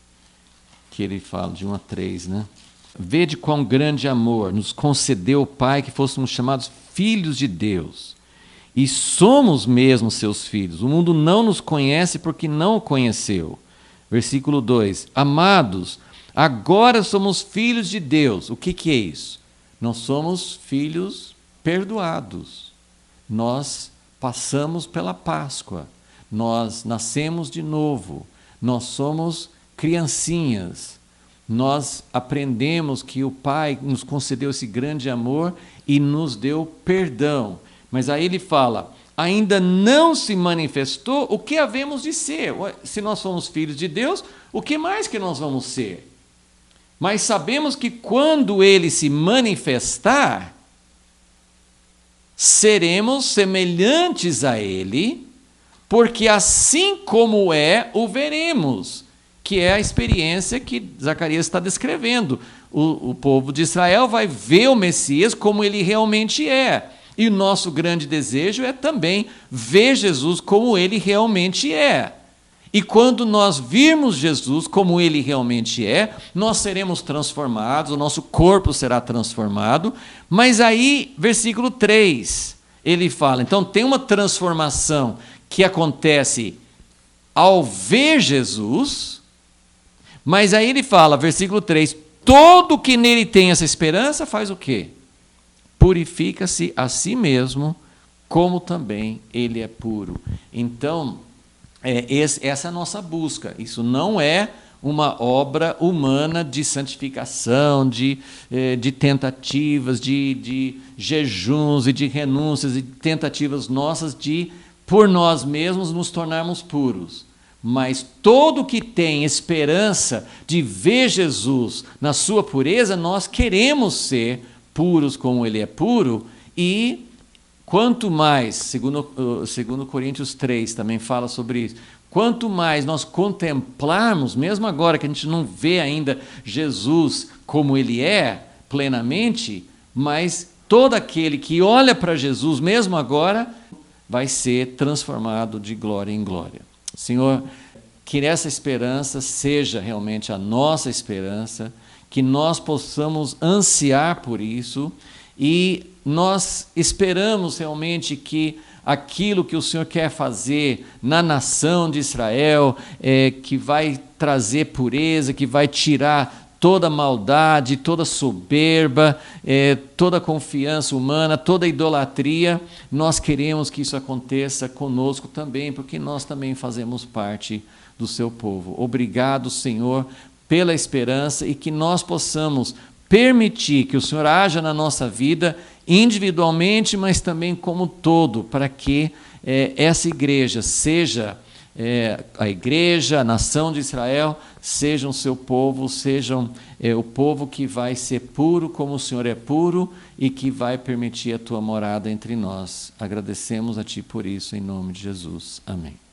que ele fala, de 1 a 3, né? Vede quão grande amor nos concedeu o Pai que fôssemos chamados filhos de Deus. E somos mesmo seus filhos. O mundo não nos conhece porque não o conheceu. Versículo 2. Amados, agora somos filhos de Deus. O que é isso? Nós somos filhos perdoados. Nós passamos pela Páscoa. Nós nascemos de novo. Nós somos criancinhas. Nós aprendemos que o Pai nos concedeu esse grande amor e nos deu perdão. Mas aí ele fala, ainda não se manifestou o que havemos de ser. Se nós somos filhos de Deus, o que mais que nós vamos ser? Mas sabemos que quando ele se manifestar, seremos semelhantes a ele, porque assim como é, o veremos. Que é a experiência que Zacarias está descrevendo. O povo de Israel vai ver o Messias como ele realmente é. E o nosso grande desejo é também ver Jesus como ele realmente é. E quando nós virmos Jesus como ele realmente é, nós seremos transformados, o nosso corpo será transformado. Mas aí, versículo 3, ele fala, então tem uma transformação que acontece ao ver Jesus. Mas aí ele fala, versículo 3, todo que nele tem essa esperança faz o quê? Purifica-se a si mesmo, como também ele é puro. Então, essa é a nossa busca. Isso não é uma obra humana de santificação, de tentativas, de jejuns e de renúncias, e tentativas nossas de, por nós mesmos, nos tornarmos puros. Mas todo que tem esperança de ver Jesus na sua pureza, nós queremos ser puros como ele é puro, e quanto mais, segundo Coríntios 3 também fala sobre isso, quanto mais nós contemplarmos, mesmo agora que a gente não vê ainda Jesus como ele é plenamente, mas todo aquele que olha para Jesus mesmo agora vai ser transformado de glória em glória. Senhor, que essa esperança seja realmente a nossa esperança, que nós possamos ansiar por isso, e nós esperamos realmente que aquilo que o Senhor quer fazer na nação de Israel, que vai trazer pureza, que vai tirar toda maldade, toda soberba, toda confiança humana, toda idolatria, nós queremos que isso aconteça conosco também, porque nós também fazemos parte do seu povo. Obrigado, Senhor, pela esperança, e que nós possamos permitir que o Senhor haja na nossa vida, individualmente, mas também como todo, para que essa igreja seja a igreja, a nação de Israel, sejam o seu povo, sejam o povo que vai ser puro como o Senhor é puro e que vai permitir a tua morada entre nós. Agradecemos a ti por isso, em nome de Jesus. Amém.